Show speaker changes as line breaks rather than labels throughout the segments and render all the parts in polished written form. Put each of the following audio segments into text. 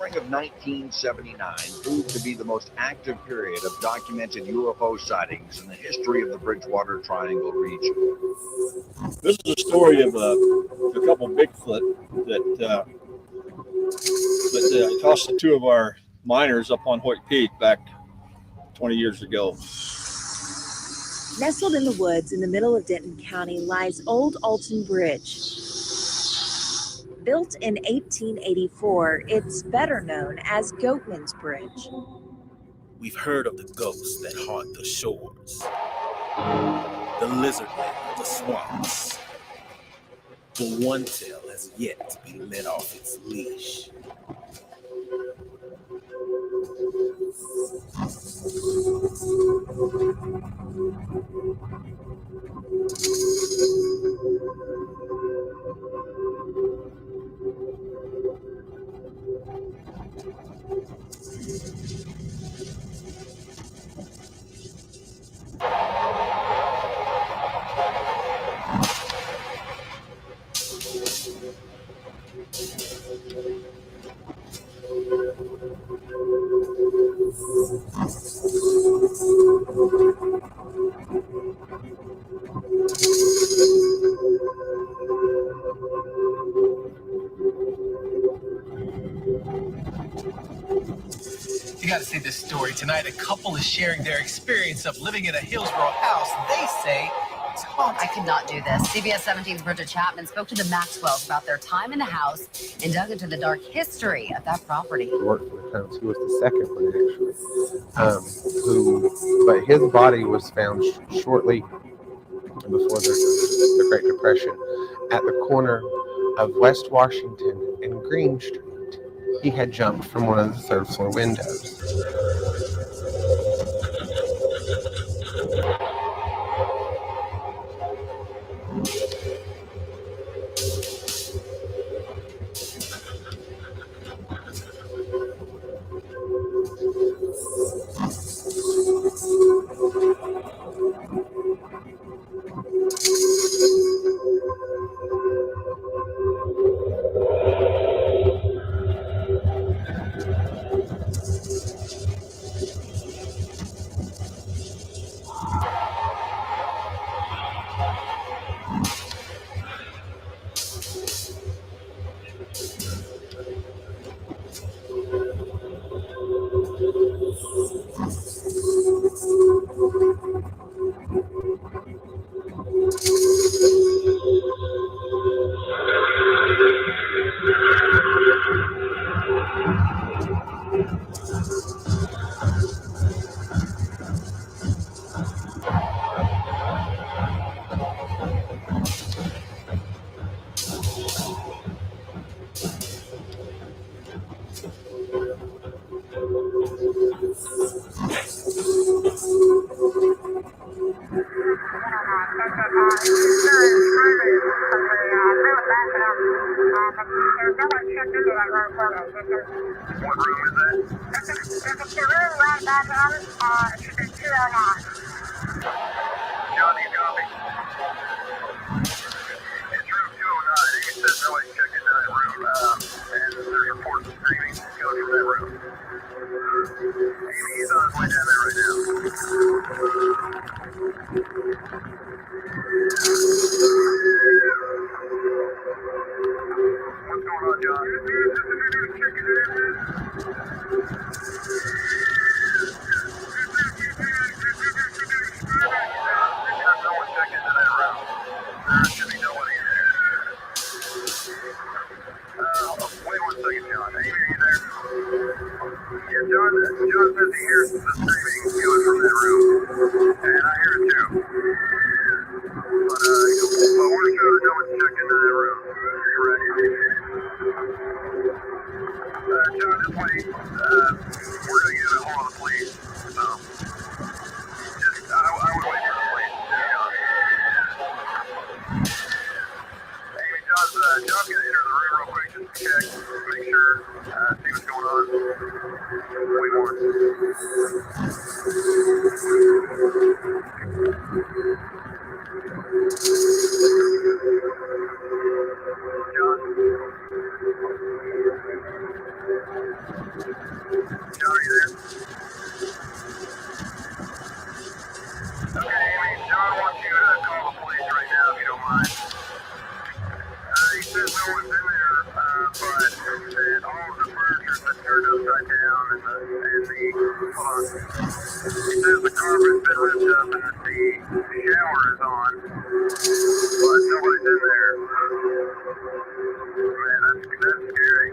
spring of 1979 proved to be the most active period of documented UFO sightings in the history of the Bridgewater Triangle region.
This is a story of a couple Bigfoot that tossed two of our miners up on Hoyt Peak back 20 years ago.
Nestled in the woods in the middle of Denton County lies Old Alton Bridge. Built in 1884, it's better known as Goatman's Bridge.
We've heard of the ghosts that haunt the shores, the lizard men of the swamps. But one tale has yet to be let off its leash. You gotta see this story tonight. A couple is sharing their experience of living in a Hillsborough house. They say it's haunted.
I could not do this. CBS 17's Bridget Chapman spoke to the Maxwells about their time in the house and dug into the dark history of that property.
He worked for the Times. He was the second one, actually. But his body was found shortly before the Great Depression at the corner of West Washington and Green Street. He had jumped from one of the third floor windows.
John, are you there? Okay, Amy, John wants you to call the police right now if you don't mind. He says no one's in there, but that all of the furniture's been turned upside down and the hold on. He says the carpet's been ripped up and that the shower is on, but nobody's in there. Man, that's scary.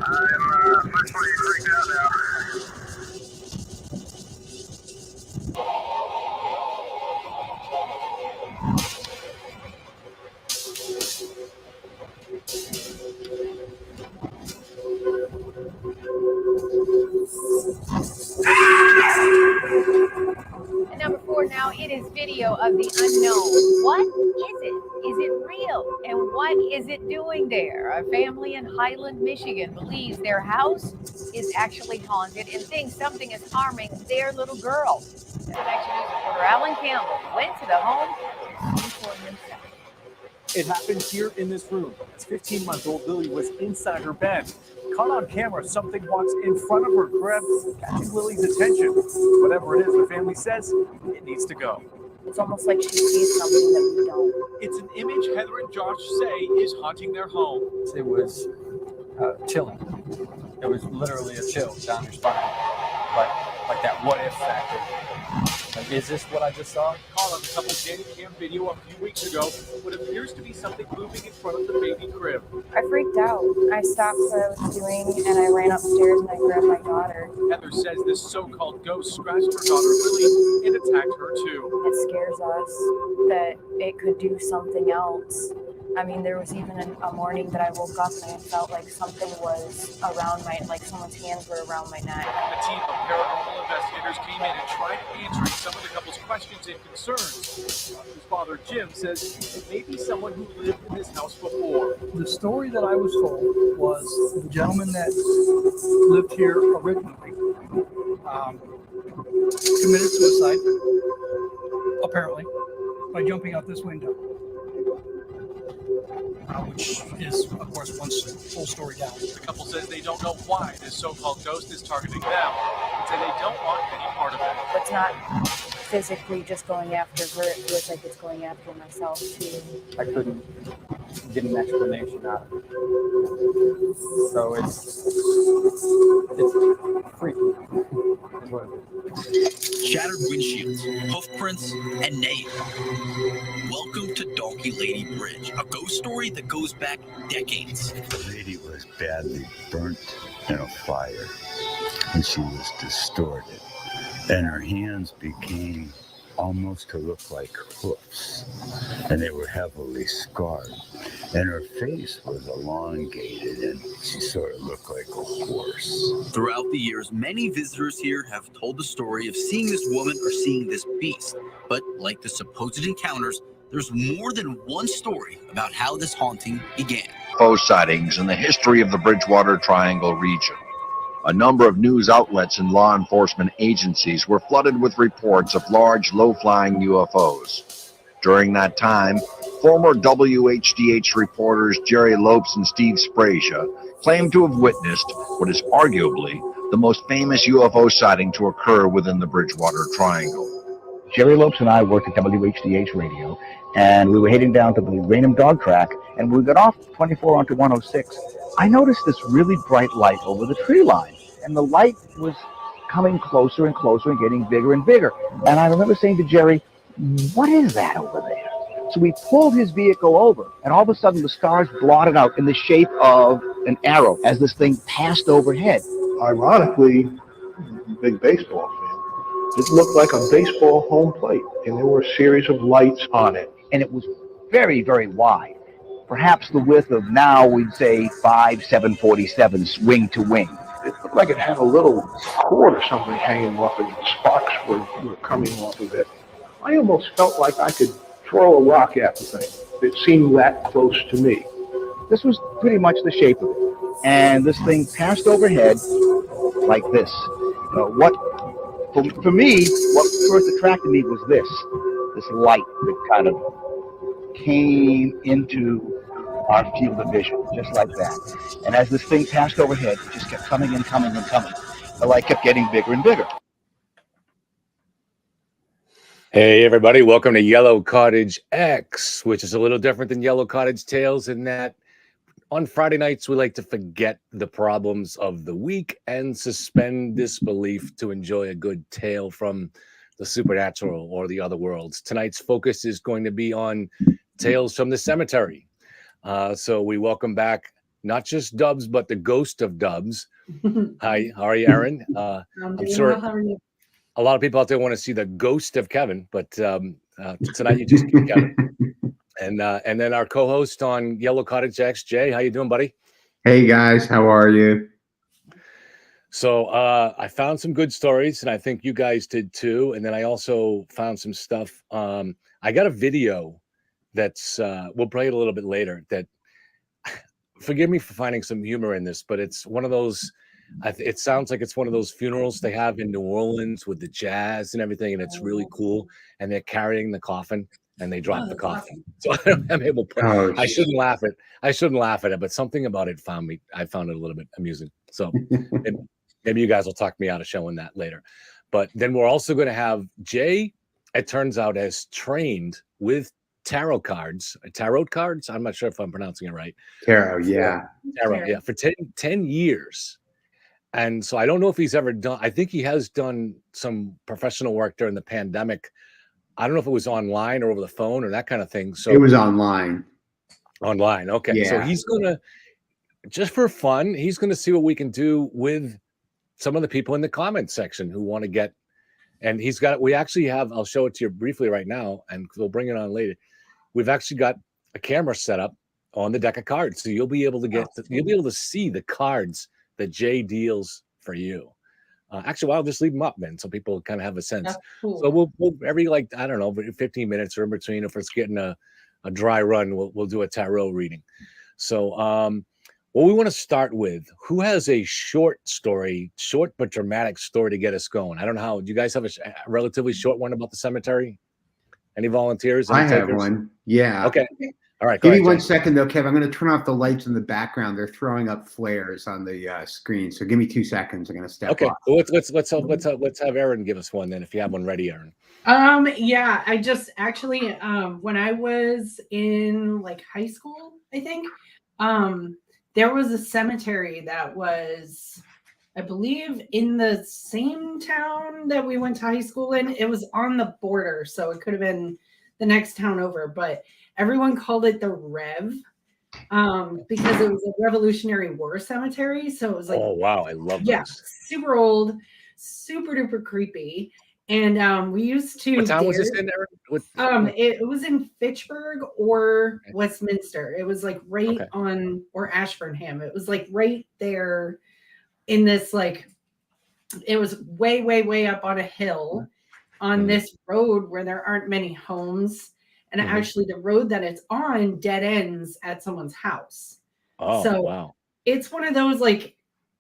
I'm officially freaked out now.
And number 4 now, it is video of the unknown. What is it? Is it real? And what is it doing there? A family in Highland, Michigan believes their house is actually haunted and thinks something is harming their little girl. The Connection News reporter Alan Campbell went to the home to see for himself.
It happened here in this room. As 15-month-old Lily was inside her bed. Caught on camera, something walks in front of her, catching Lily's attention. Whatever it is, the family says it needs to go.
It's almost like she sees something that we don't.
It's an image Heather and Josh say is haunting their home.
It was chilling. It was literally a chill down your spine. Like that what if factor. Like, is this what I just saw?
Caught on the couple's Danny Cam video a few weeks ago. What appears to be something moving in front of the baby crib.
I freaked out. I stopped what I was doing and I ran upstairs and I grabbed my daughter.
Heather says this so-called ghost scratched her daughter Lily and attacked her too.
It scares us that it could do something else. I mean, there was even a morning that I woke up and I felt like something was around like someone's hands were around my neck.
A team of paranormal investigators came in and tried answering some of the couple's questions and concerns. His father, Jim, says it may be someone who lived in this house before.
The story that I was told was the gentleman that lived here originally committed suicide, apparently, by jumping out this window. Which is, of course, one full story down.
The couple says they don't know why this so-called ghost is targeting them, and say they don't want any part of it.
It's not physically just going after her, it feels like it's going after myself, too.
I couldn't get an explanation out of it. So it's freaky. Is what it is.
Shattered windshields, hoof prints, and name. Welcome to Donkey Lady Bridge, a ghost story that goes back decades.
The lady was badly burnt in a fire, and she was distorted, and her hands became almost to look like hoofs, and they were heavily scarred, and her face was elongated, and she sort of looked like a horse.
Throughout the years, many visitors here have told the story of seeing this woman or seeing this beast. But like the supposed encounters, there's more than one story about how this haunting began.
UFO sightings in the history of the Bridgewater Triangle region. A number of news outlets and law enforcement agencies were flooded with reports of large, low-flying UFOs. During that time, former WHDH reporters Jerry Lopes and Steve Sprazia claimed to have witnessed what is arguably the most famous UFO sighting to occur within the Bridgewater Triangle.
Jerry Lopes and I worked at WHDH Radio, and we were heading down to the Raynham Dog Track, and we got off 24 onto 106. I noticed this really bright light over the tree line, and the light was coming closer and closer and getting bigger and bigger. And I remember saying to Jerry, what is that over there? So we pulled his vehicle over, and all of a sudden the stars blotted out in the shape of an arrow as this thing passed overhead.
Ironically, big baseball fan, it looked like a baseball home plate, and there were a series of lights on it.
And it was very, very wide. Perhaps the width of now, we'd say 5 747s wing to wing.
It looked like it had a little cord or something hanging off of it. Sparks were coming off of it. I almost felt like I could throw a rock at the thing. It seemed that close to me.
This was pretty much the shape of it. And this thing passed overhead like this. For me, what first attracted me was this light that kind of came into our field of vision, just like that. And as this thing passed overhead, it just kept coming and coming and coming. The light kept getting bigger and bigger.
Hey, everybody. Welcome to Yellow Cottage X, which is a little different than Yellow Cottage Tales in that on Friday nights, we like to forget the problems of the week and suspend disbelief to enjoy a good tale from the supernatural or the other worlds. Tonight's focus is going to be on tales from the cemetery. So we welcome back not just Dubs, but the ghost of Dubs. Hi, how are you, Aaron? I'm sure
How are you?
a lot of people out there want to see the ghost of Kevin, but tonight you just get Kevin. And then our co-host on Yellow Cottage X, Jay. How you doing, buddy?
Hey guys, how are you?
So I found some good stories, and I think you guys did too. And then I also found some stuff. I got a video that's we'll play it a little bit later. That forgive me for finding some humor in this, but it's one of those. It sounds like it's one of those funerals they have in New Orleans with the jazz and everything, and it's really cool. And they're carrying the coffin, and they drop the coffin. So I'm able to. I shouldn't laugh at it, but something about it I found it a little bit amusing. So maybe you guys will talk me out of showing that later. But then we're also going to have Jay. It turns out has trained with tarot cards. I'm not sure if I'm pronouncing it right.
Tarot, yeah.
Tarot, yeah, for 10 years. And so I don't know if he's ever done, I think he has done some professional work during the pandemic. I don't know if it was online or over the phone or that kind of thing. So
it was online.
Online. Okay.
Yeah.
So he's going to, just for fun, he's going to see what we can do with some of the people in the comments section who want to get, and we actually have, I'll show it to you briefly right now, and we'll bring it on later. We've actually got a camera set up on the deck of cards. So you'll be able to see the cards that Jay deals for you. Actually, I'll just leave them up then so people kind of have a sense.
Cool.
So we'll every 15 minutes or in between, if it's getting a dry run, we'll do a tarot reading. So what we want to start with, who has a short but dramatic story to get us going? I don't know how. Do you guys have a relatively short one about the cemetery? Any volunteers?
I have one. Yeah.
Okay. All right.
Give me 1 second though, Kev. I'm going to turn off the lights in the background. They're throwing up flares on the screen. So give me 2 seconds. I'm going to step off.
Well, let's have Aaron give us one then, if you have one ready, Aaron.
Yeah, I just actually when I was in high school, I think, there was a cemetery that was, I believe, in the same town that we went to high school in. It was on the border, so it could have been the next town over, but everyone called it the Rev because it was a Revolutionary War cemetery. So it was
oh wow, I love those.
Super old, super duper creepy. And we used to.
What town was this in, Aaron?
It was in Fitchburg or Westminster. It was right on, or Ashburnham. It was right there in this it was way, way, way up on a hill on this road where there aren't many homes. And actually the road that it's on dead ends at someone's house.
Oh, so wow.
It's one of those,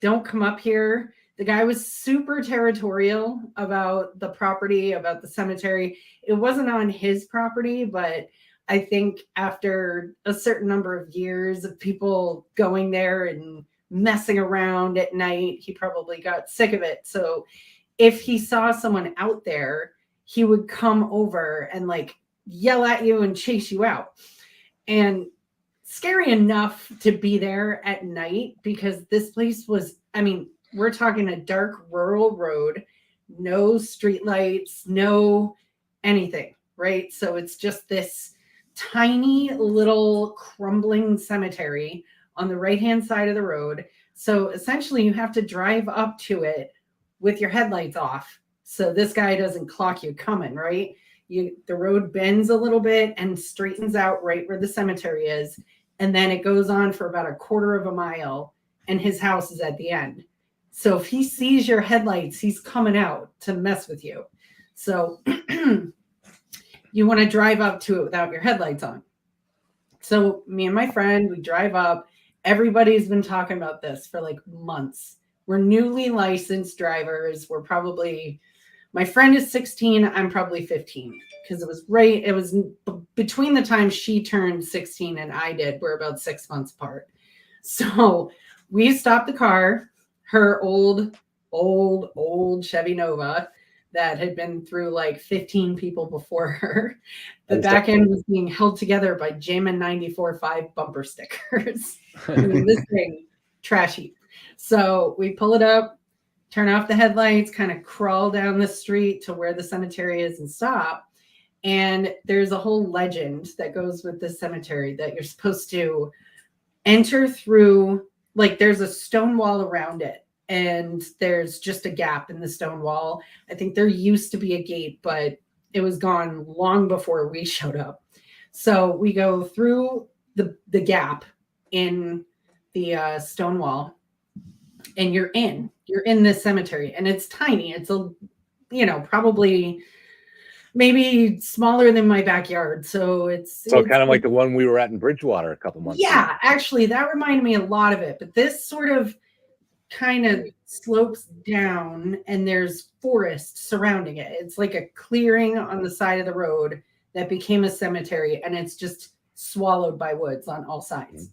don't come up here. The guy was super territorial about the property, about the cemetery. It wasn't on his property, but I think after a certain number of years of people going there and messing around at night, he probably got sick of it. So if he saw someone out there, he would come over and yell at you and chase you out. And scary enough to be there at night, because this place was, we're talking a dark rural road, no street lights, no anything, right? So it's just this tiny little crumbling cemetery on the right-hand side of the road. So essentially you have to drive up to it with your headlights off, so this guy doesn't clock you coming, right? The road bends a little bit and straightens out right where the cemetery is. And then it goes on for about a quarter of a mile and his house is at the end. So if he sees your headlights, he's coming out to mess with you. So you want to drive up to it without your headlights on. So me and my friend, we drive up. Everybody's been talking about this for months. We're newly licensed drivers. We're probably My friend is 16. I'm probably 15 because it was between the time she turned 16 and I did. We're about 6 months apart. So we stopped the car, her old Chevy Nova that had been through like 15 people before her. The back end was being held together by Jamin 94.5 bumper stickers. I mean, this thing, trashy. So we pull it up, turn off the headlights, kind of crawl down the street to where the cemetery is and stop. And there's a whole legend that goes with this cemetery that you're supposed to enter through, like there's a stone wall around it. And there's just a gap in the stone wall. I think there used to be a gate, but it was gone long before we showed up. So we go through the gap in the stone wall, and you're in this cemetery, and it's tiny. It's probably maybe smaller than my backyard. So it's
kind of like the one we were at in Bridgewater a couple months ago.
Yeah, actually, that reminded me a lot of it. But this sort of kind of slopes down and there's forest surrounding it. It's like a clearing on the side of the road that became a cemetery, and it's just swallowed by woods on all sides.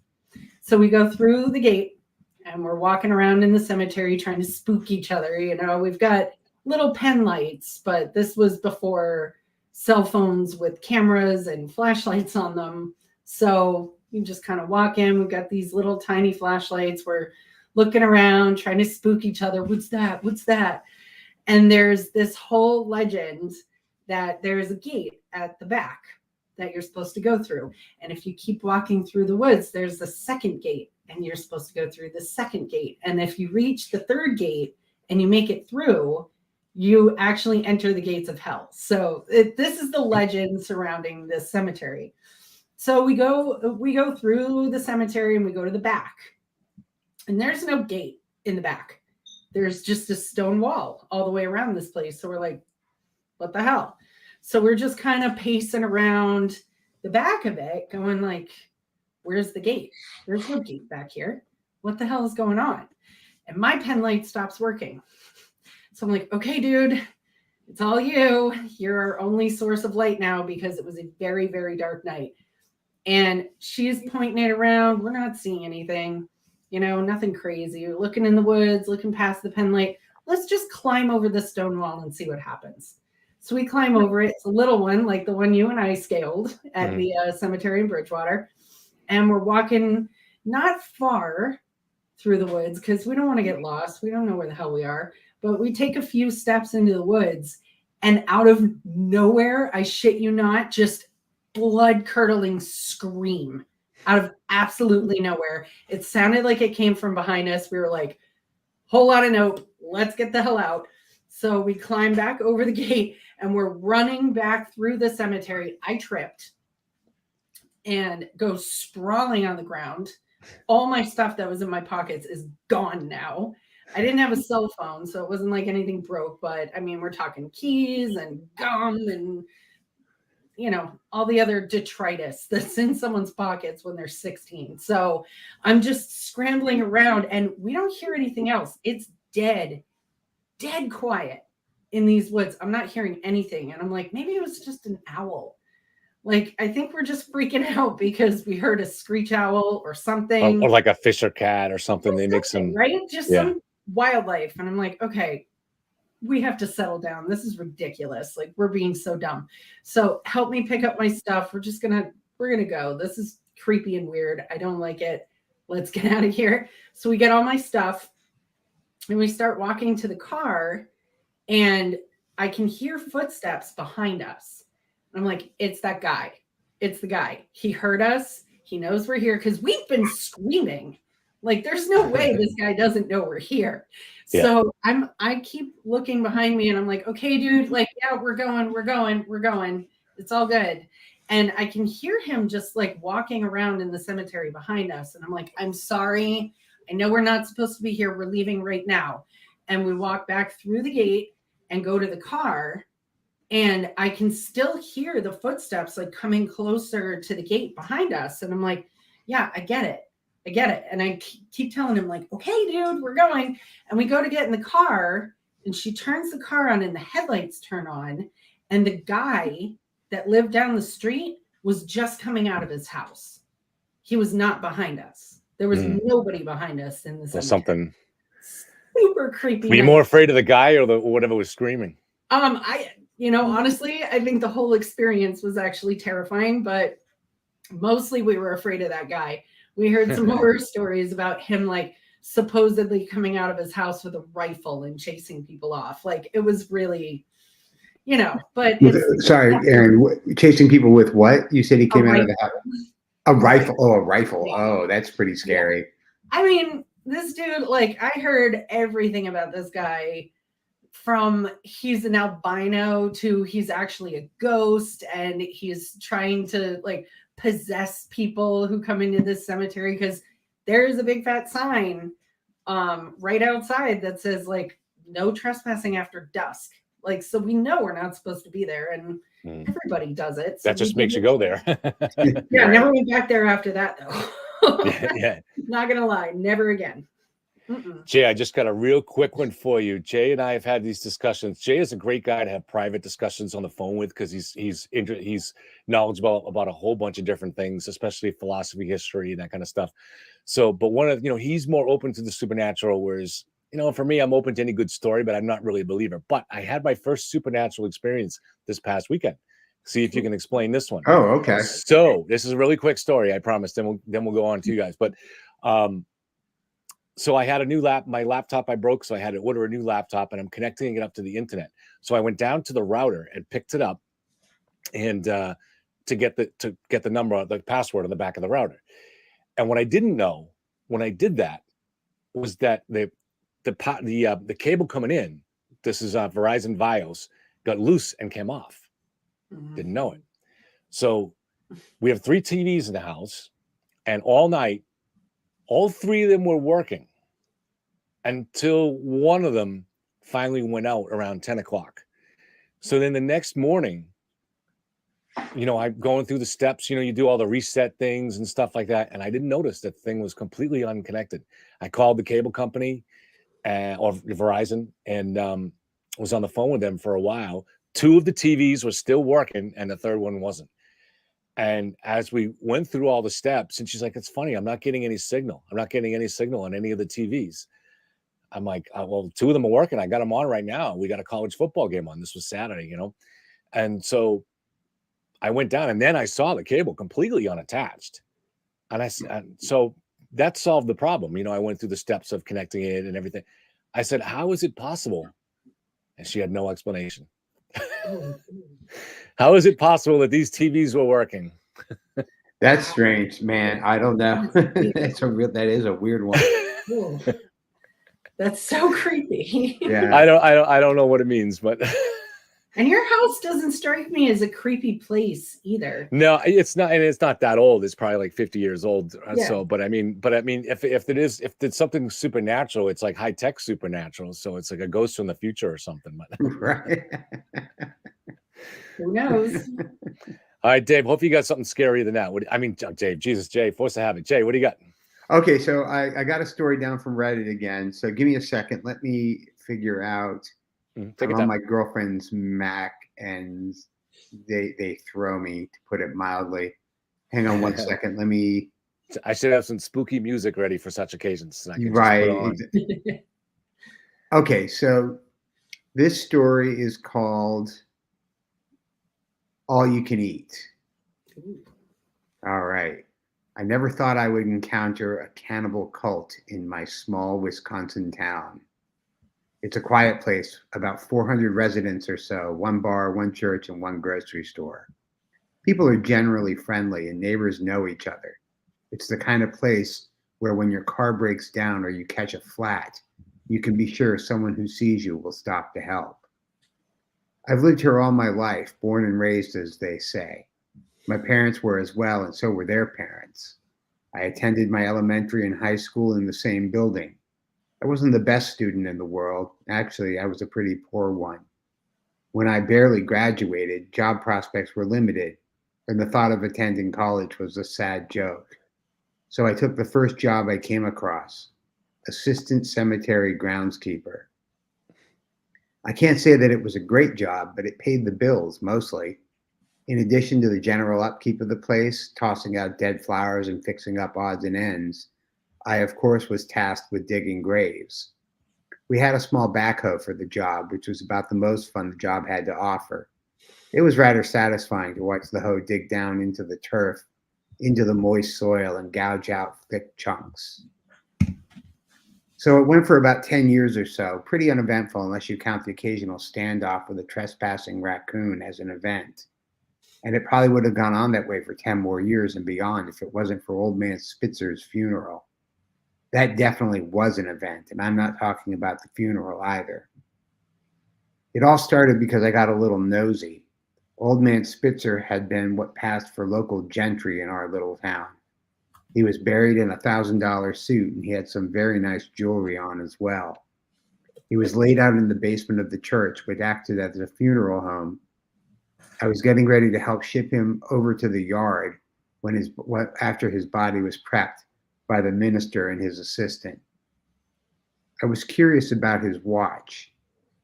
So we go through the gate and we're walking around in the cemetery trying to spook each other. We've got little pen lights, but this was before cell phones with cameras and flashlights on them. So you just kind of walk in. We've got these little tiny flashlights. We're looking around, trying to spook each other. What's that? What's that? And there's this whole legend that there's a gate at the back that you're supposed to go through. And if you keep walking through the woods, there's a second gate, and you're supposed to go through the second gate. And if you reach the third gate and you make it through, you actually enter the gates of hell. So this is the legend surrounding this cemetery. So we go through the cemetery and we go to the back. And there's no gate in the back. There's just a stone wall all the way around this place. So we're like, what the hell? So we're just kind of pacing around the back of it, going like, where's the gate? There's no gate back here. What the hell is going on? And my pen light stops working. So I'm like, okay, dude, it's all you. You're our only source of light now, because it was a very, very dark night. And she's pointing it around. We're not seeing anything. Nothing crazy. You're looking in the woods, looking past the pen light. Let's just climb over the stone wall and see what happens. So we climb over it. It's a little one, like the one you and I scaled at the cemetery in Bridgewater. And we're walking not far through the woods because we don't want to get lost. We don't know where the hell we are. But we take a few steps into the woods, and out of nowhere, I shit you not, just blood-curdling scream. Out of absolutely nowhere. It sounded like it came from behind us. We were like, whole lot of nope, let's get the hell out. So we climb back over the gate and we're running back through the cemetery. I tripped and go sprawling on the ground. All my stuff that was in my pockets is gone now. I didn't have a cell phone, so it wasn't like anything broke, but I mean, we're talking keys and gum and all the other detritus that's in someone's pockets when they're 16. So I'm just scrambling around and we don't hear anything else. It's dead quiet in these woods. I'm not hearing anything. And I'm like, maybe it was just an owl. Like, I think we're just freaking out because we heard a screech owl or something.
Or like a Fisher cat or something. They make some,
right? Just some wildlife. And I'm like, okay, we have to settle down. This is ridiculous. Like, we're being so dumb. So help me pick up my stuff. We're going to go. This is creepy and weird. I don't like it. Let's get out of here. So we get all my stuff and we start walking to the car, and I can hear footsteps behind us. I'm like, it's that guy. It's the guy. He heard us. He knows we're here because we've been screaming. Like, there's no way this guy doesn't know we're here. Yeah. So I keep looking behind me and I'm like, okay, dude, like, yeah, we're going. It's all good. And I can hear him just like walking around in the cemetery behind us. And I'm like, I'm sorry. I know we're not supposed to be here. We're leaving right now. And we walk back through the gate and go to the car. And I can still hear the footsteps like coming closer to the gate behind us. And I'm like, yeah, I get it. And I keep telling him like, okay, dude, we're going. And we go to get in the car And she turns the car on and the headlights turn on. And the guy that lived down the street was just coming out of his house. He was not behind us. There was nobody behind us in the cemetery.
Something.
Super creepy.
Were you more afraid of the guy or whatever was screaming?
Honestly, I think the whole experience was actually terrifying, but mostly we were afraid of that guy. We heard some horror stories about him, like, supposedly coming out of his house with a rifle and chasing people off. Like, it was really, but
Sorry, Aaron, chasing people with what? You said he came out of the house. A rifle. Oh, a rifle. Oh, that's pretty scary.
I mean, this dude, like, I heard everything about this guy, from he's an albino to he's actually a ghost and he's trying to, like, possess people who come into this cemetery, because there's a big fat sign right outside that says, like, no trespassing after dusk. Like, so we know we're not supposed to be there, and everybody does it. So
that just makes you go there.
Yeah, never went back there after that, though.
yeah.
Not gonna lie, never again.
Jay, I just got a real quick one for you. Jay and I have had these discussions. Jay is a great guy to have private discussions on the phone with, because he's knowledgeable about a whole bunch of different things, especially philosophy, history, and that kind of stuff. So, but one of he's more open to the supernatural, whereas for me, I'm open to any good story, but I'm not really a believer. But I had my first supernatural experience this past weekend. See if you can explain this one.
Oh, okay.
So this is a really quick story, I promise. Then we'll go on to you guys. But so I had a new my laptop I broke, so I had to order a new laptop, and I'm connecting it up to the internet. So I went down to the router and picked it up, and to get the number, the password on the back of the router. And what I didn't know when I did that was that the cable coming in, this is Verizon Vios, got loose and came off. Didn't know it. So we have 3 TVs in the house, and all night, all 3 of them were working until one of them finally went out around 10 o'clock. So then the next morning, I'm going through the steps, you do all the reset things and stuff like that. And I didn't notice that thing was completely unconnected. I called the cable company or Verizon, and was on the phone with them for a while. 2 of the TVs were still working, and the third one wasn't. And as we went through all the steps, and she's like, it's funny, I'm not getting any signal. I'm not getting any signal on any of the TVs. I'm like, well, 2 of them are working. I got them on right now. We got a college football game on. This was Saturday, And so I went down, and then I saw the cable completely unattached. And so that solved the problem. I went through the steps of connecting it and everything. I said, how is it possible? And she had no explanation. How is it possible that these TVs were working?
That's strange, man. I don't know. That is a weird one.
That's so creepy.
Yeah.
I don't know what it means, but
and your house doesn't strike me as a creepy place either.
No, it's not, and it's not that old. It's probably like 50 years old.
Yeah.
So, but I mean, if it's something supernatural, it's like high tech supernatural. So it's like a ghost from the future or something.
Right.
Who knows?
All right, Dave. Hope you got something scarier than that. Dave. Jesus, Jay. Force to have it. Jay, what do you got?
Okay, so I got a story down from Reddit again. So give me a second. Let me figure out. I'm on my girlfriend's Mac, and they throw me, to put it mildly. Hang on one second. Let me.
I should have some spooky music ready for such occasions. So I can
right.
Just put on.
Okay, so this story is called All You Can Eat. All right. I never thought I would encounter a cannibal cult in my small Wisconsin town. It's a quiet place, about 400 residents or so, 1 bar, 1 church, and 1 grocery store. People are generally friendly, and neighbors know each other. It's the kind of place where when your car breaks down or you catch a flat, you can be sure someone who sees you will stop to help. I've lived here all my life, born and raised, as they say. My parents were as well, and so were their parents. I attended my elementary and high school in the same building. I wasn't the best student in the world. Actually, I was a pretty poor one. When I barely graduated, job prospects were limited, and the thought of attending college was a sad joke. So I took the first job I came across, assistant cemetery groundskeeper. I can't say that it was a great job, but it paid the bills mostly. In addition to the general upkeep of the place, tossing out dead flowers and fixing up odds and ends, I, of course, was tasked with digging graves. We had a small backhoe for the job, which was about the most fun the job had to offer. It was rather satisfying to watch the hoe dig down into the turf, into the moist soil, and gouge out thick chunks. So it went for about 10 years or so, pretty uneventful unless you count the occasional standoff with a trespassing raccoon as an event. And it probably would have gone on that way for 10 more years and beyond if it wasn't for old man Spitzer's funeral. That definitely was an event, and I'm not talking about the funeral either. It all started because I got a little nosy. Old man Spitzer had been what passed for local gentry in our little town. He was buried in a $1,000 suit, and he had some very nice jewelry on as well. He was laid out in the basement of the church, which acted as a funeral home. I was getting ready to help ship him over to the yard after his body was prepped by the minister and his assistant. I was curious about his watch.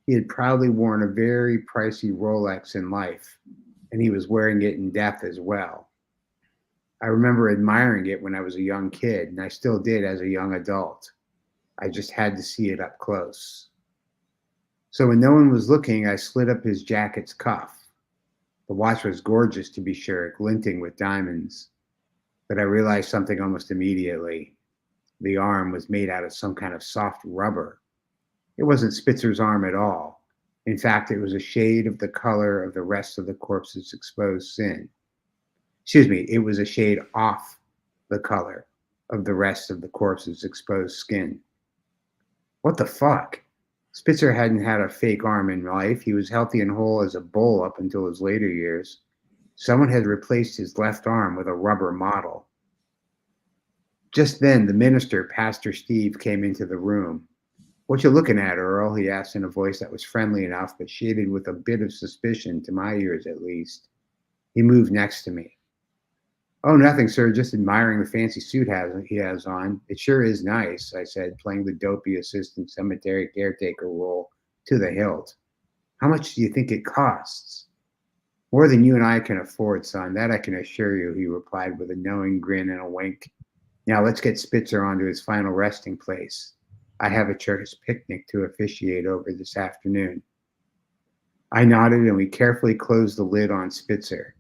He had probably worn a very pricey Rolex in life, and he was wearing it in death as well. I remember admiring it when I was a young kid, and I still did as a young adult. I just had to see it up close. So when no one was looking, I slid up his jacket's cuff. The watch was gorgeous, to be sure, glinting with diamonds. But I realized something almost immediately. The arm was made out of some kind of soft rubber. It wasn't Spitzer's arm at all. In fact, it was a shade of the color of the rest of the corpse's exposed skin. It was a shade off the color of the rest of the corpse's exposed skin. What the fuck? Spitzer hadn't had a fake arm in life. He was healthy and whole as a bull up until his later years. Someone had replaced his left arm with a rubber model. Just then, the minister, Pastor Steve, came into the room. "What you looking at, Earl?" he asked in a voice that was friendly enough, but shaded with a bit of suspicion, to my ears at least. He moved next to me. "Oh, nothing, sir. Just admiring the fancy suit he has on. It sure is nice," I said, playing the dopey assistant cemetery caretaker role to the hilt. "How much do you think it costs?" "More than you and I can afford, son. That I can assure you," he replied with a knowing grin and a wink. "Now let's get Spitzer onto his final resting place. I have a church picnic to officiate over this afternoon." I nodded, and we carefully closed the lid on Spitzer.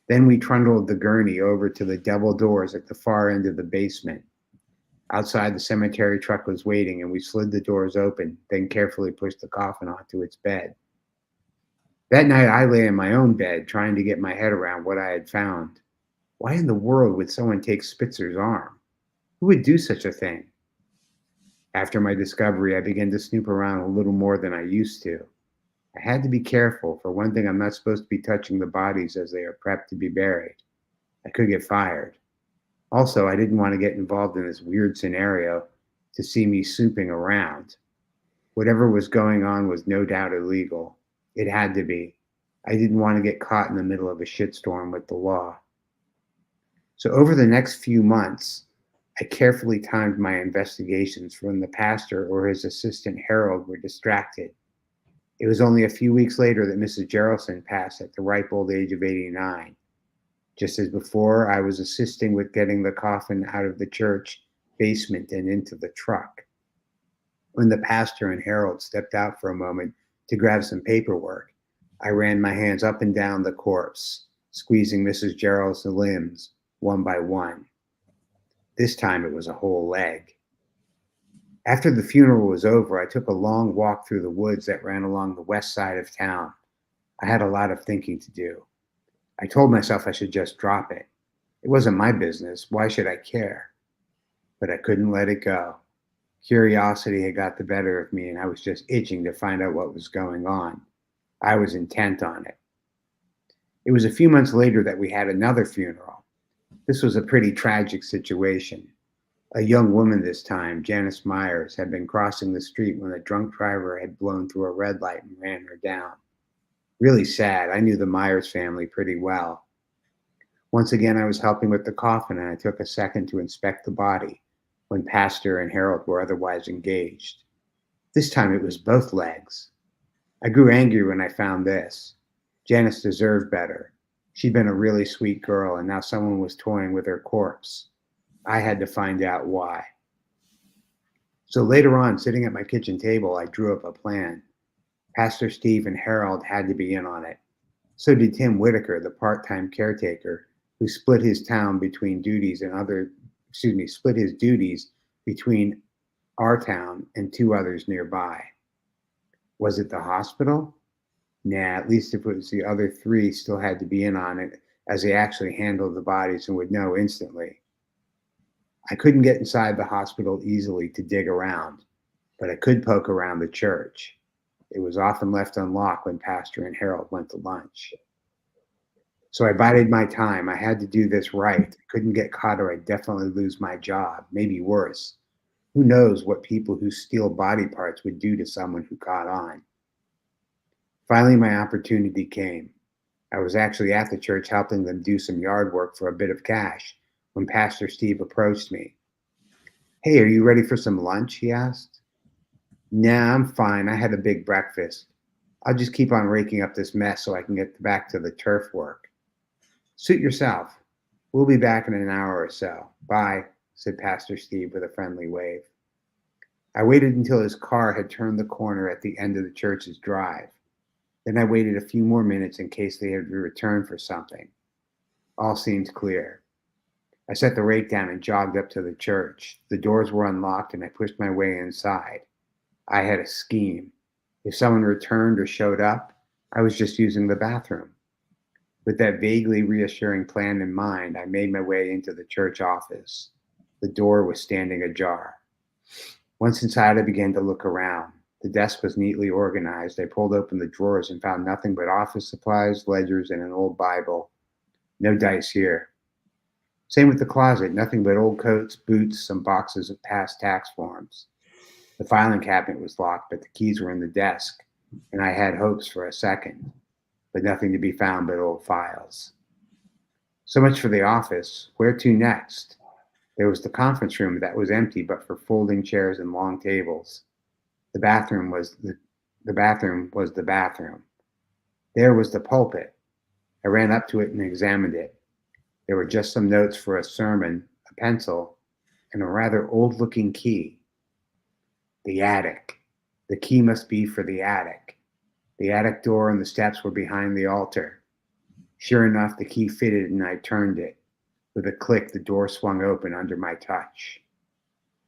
Then we trundled the gurney over to the double doors at the far end of the basement. Outside, the cemetery truck was waiting, and we slid the doors open, then carefully pushed the coffin onto its bed. That night, I lay in my own bed, trying to get my head around what I had found. Why in the world would someone take Spitzer's arm? Who would do such a thing? After my discovery, I began to snoop around a little more than I used to. I had to be careful. For one thing, I'm not supposed to be touching the bodies as they are prepped to be buried. I could get fired. Also, I didn't want to get involved in this weird scenario to see me snooping around. Whatever was going on was no doubt illegal. It had to be. I didn't want to get caught in the middle of a shitstorm with the law. So over the next few months, I carefully timed my investigations when the pastor or his assistant Harold were distracted. It was only a few weeks later that Mrs. Geraldson passed at the ripe old age of 89. Just as before, I was assisting with getting the coffin out of the church basement and into the truck. When the pastor and Harold stepped out for a moment to grab some paperwork, I ran my hands up and down the corpse, squeezing Mrs. Geraldson's limbs one by one. This time it was a whole leg. After the funeral was over, I took a long walk through the woods that ran along the west side of town. I had a lot of thinking to do. I told myself I should just drop it. It wasn't my business. Why should I care? But I couldn't let it go. Curiosity had got the better of me, and I was just itching to find out what was going on. I was intent on it. It was a few months later that we had another funeral. This was a pretty tragic situation. A young woman this time, Janice Myers, had been crossing the street when a drunk driver had blown through a red light and ran her down. Really sad. I knew the Myers family pretty well. Once again, I was helping with the coffin, and I took a second to inspect the body when Pastor and Harold were otherwise engaged. This time it was both legs. I grew angry when I found this. Janice deserved better. She'd been a really sweet girl, and now someone was toying with her corpse. I had to find out why. So later on, sitting at my kitchen table, I drew up a plan. Pastor Steve and Harold had to be in on it. So did Tim Whitaker, the part-time caretaker, who split his duties between our town and two others nearby. Was it the hospital? Nah, at least if it was the other three, still had to be in on it, as they actually handled the bodies and would know instantly. I couldn't get inside the hospital easily to dig around, but I could poke around the church. It was often left unlocked when Pastor and Harold went to lunch. So I bided my time. I had to do this right. I couldn't get caught or I'd definitely lose my job, maybe worse. Who knows what people who steal body parts would do to someone who caught on. Finally, my opportunity came. I was actually at the church helping them do some yard work for a bit of cash when Pastor Steve approached me. Hey, are you ready for some lunch? He asked. Nah, I'm fine. I had a big breakfast. I'll just keep on raking up this mess so I can get back to the turf work. Suit yourself. We'll be back in an hour or so. Bye, said Pastor Steve with a friendly wave. I waited until his car had turned the corner at the end of the church's drive. Then I waited a few more minutes in case they had returned for something. All seemed clear. I set the rake down and jogged up to the church. The doors were unlocked and I pushed my way inside. I had a scheme. If someone returned or showed up, I was just using the bathroom. With that vaguely reassuring plan in mind, I made my way into the church office. The door was standing ajar. Once inside, I began to look around. The desk was neatly organized. I pulled open the drawers and found nothing but office supplies, ledgers, and an old Bible. No dice here. Same with the closet, nothing but old coats, boots, some boxes of past tax forms. The filing cabinet was locked, but the keys were in the desk, and I had hopes for a second, but nothing to be found but old files. So much for the office. Where to next? There was the conference room that was empty but for folding chairs and long tables. The bathroom was the bathroom. There was the pulpit. I ran up to it and examined it. There were just some notes for a sermon, a pencil, and a rather old-looking key. The attic. The key must be for the attic. The attic door and the steps were behind the altar. Sure enough, the key fitted and I turned it. With a click, the door swung open under my touch.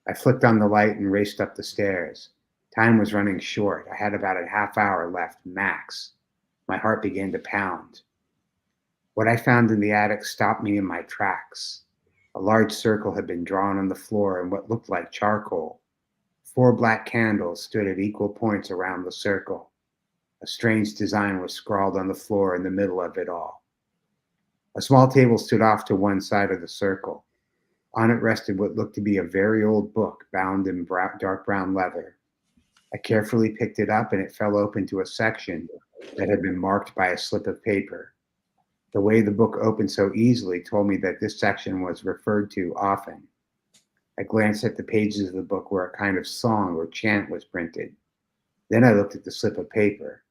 I flicked on the light and raced up the stairs. Time was running short. I had about a half hour left, max. My heart began to pound. What I found in the attic stopped me in my tracks. A large circle had been drawn on the floor in what looked like charcoal. 4 black candles stood at equal points around the circle. A strange design was scrawled on the floor in the middle of it all. A small table stood off to one side of the circle. On it rested what looked to be a very old book bound in dark brown leather. I carefully picked it up and it fell open to a section that had been marked by a slip of paper. The way the book opened so easily told me that this section was referred to often. I glanced at the pages of the book where a kind of song or chant was printed. Then I looked at the slip of paper.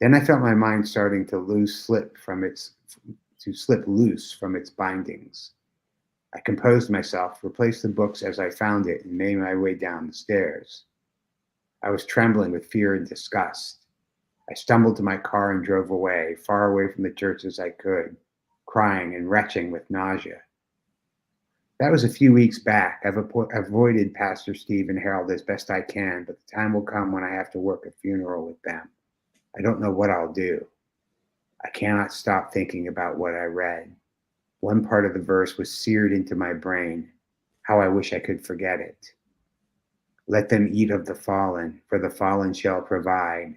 Then I felt my mind starting to slip loose from its bindings. I composed myself, replaced the books as I found it, and made my way down the stairs. I was trembling with fear and disgust. I stumbled to my car and drove away, far away from the church as I could, crying and retching with nausea. That was a few weeks back. I've avoided Pastor Steve and Harold as best I can, but the time will come when I have to work a funeral with them. I don't know what I'll do. I cannot stop thinking about what I read. One part of the verse was seared into my brain. How I wish I could forget it. Let them eat of the fallen, for the fallen shall provide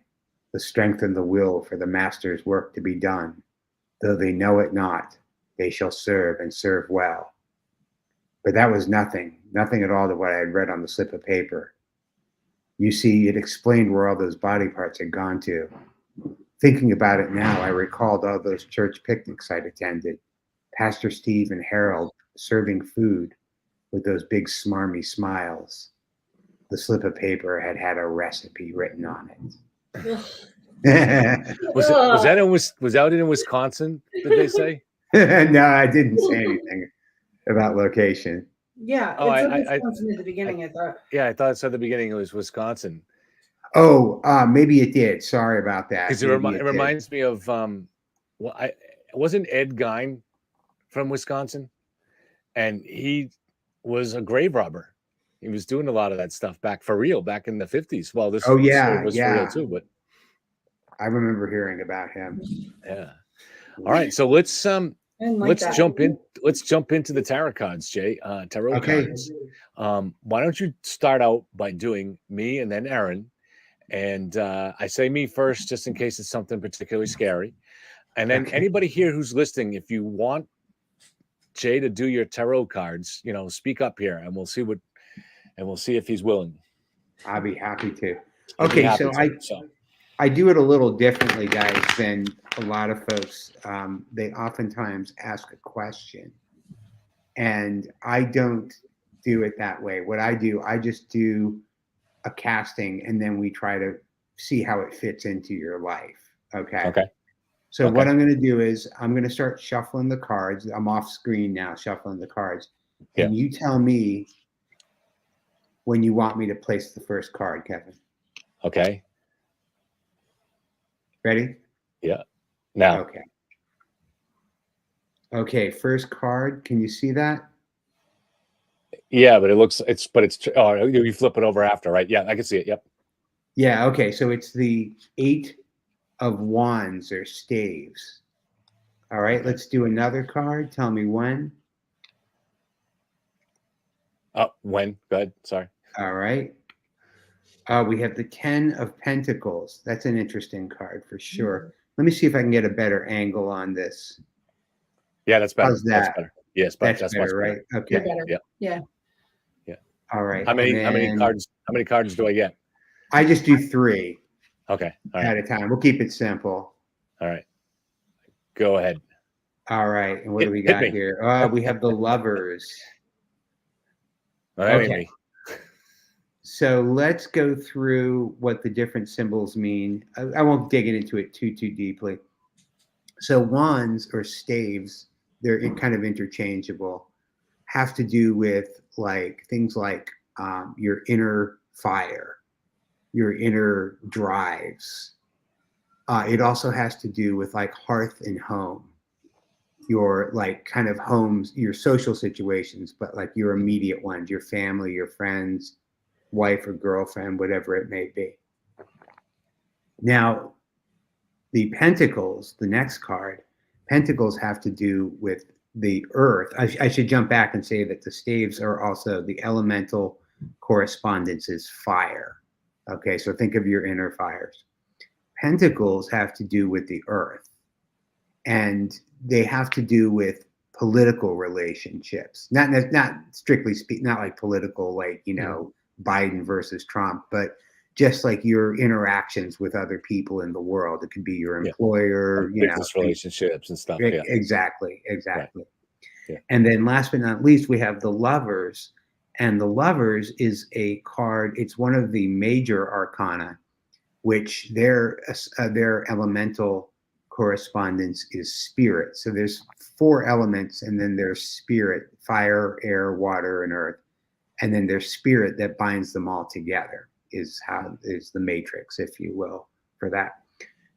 the strength and the will for the master's work to be done. Though they know it not, they shall serve and serve well. But that was nothing at all to what I had read on the slip of paper. You see, it explained where all those body parts had gone to. Thinking about it now, I recalled all those church picnics I'd attended. Pastor Steve and Harold serving food with those big smarmy smiles. The slip of paper had had a recipe written on it.
Was that in Wisconsin? Did they say?
No, I didn't say anything about location.
Yeah,
Oh,
it's in Wisconsin at the beginning, I thought.
Yeah, I thought it said at the beginning it was Wisconsin.
Oh, maybe it did. Sorry about that.
Because it reminds me of well, wasn't Ed Gein from Wisconsin, and he was a grave robber. He was doing a lot of that stuff back in the 50s. Well, this
Oh
story
yeah,
was for real too, but
I remember hearing about him.
yeah. All right, so let's jump into the tarot cards, Jay. Tarot
Okay.
cards. Why don't you start out by doing me and then Aaron? And I say me first, just in case it's something particularly scary. And then anybody here who's listening, if you want Jay to do your tarot cards, speak up here, and we'll see if he's willing.
I'll be happy to.
I'd be
Okay,
happy
so
to,
I do it a little differently, guys, than a lot of folks. They oftentimes ask a question, and I don't do it that way. What I do, I just do a casting, and then we try to see how it fits into your life. Okay.
Okay.
So what I'm going to do is I'm going to start shuffling the cards. I'm off screen now, shuffling the cards, and you tell me when you want me to place the first card, Kevin.
Okay.
Ready?
Yeah. Now.
Okay. Okay. First card. Can you see that?
Yeah, but you flip it over after, right? Yeah, I can see it. Yep.
Yeah. Okay. So it's the 8 of Wands or staves. All right. Let's do another card. Tell me when.
When? Go ahead. Sorry.
All right. We have the 10 of Pentacles. That's an interesting card for sure. Let me see if I can get a better angle on this.
Yeah, that's better.
How's that?
That's better. Yes,
that's
much
better, right?
better.
Okay.
Yeah.
Yeah.
Yeah.
All right.
How many cards do I get?
I just do 3.
Okay. All right.
At a time. We'll keep it simple.
All right. Go ahead.
All right. And what do we got here? We have the Lovers.
Okay.
So let's go through what the different symbols mean. I won't dig into it too deeply. So wands or staves, they're kind of interchangeable, have to do with things like your inner fire, your inner drives. It also has to do with hearth and home, your kind of homes, your social situations, but your immediate ones, your family, your friends, wife or girlfriend, whatever it may be. Now, the Pentacles, the next card, Pentacles have to do with the earth. I should jump back and say that the staves are also the elemental correspondence is fire. Okay, so think of your inner fires. Pentacles have to do with the earth, and they have to do with political relationships. Not strictly speaking, not like political, Biden versus Trump, but just your interactions with other people in the world. It could be your employer,
business relationships and stuff. Yeah.
Exactly.
Right. Yeah.
And then last but not least, we have the Lovers. And the Lovers is a card. It's one of the major arcana, which their elemental correspondence is spirit. So there's 4 elements, and then there's spirit: fire, air, water, and earth. And then there's spirit that binds them all together is the matrix, if you will, for that.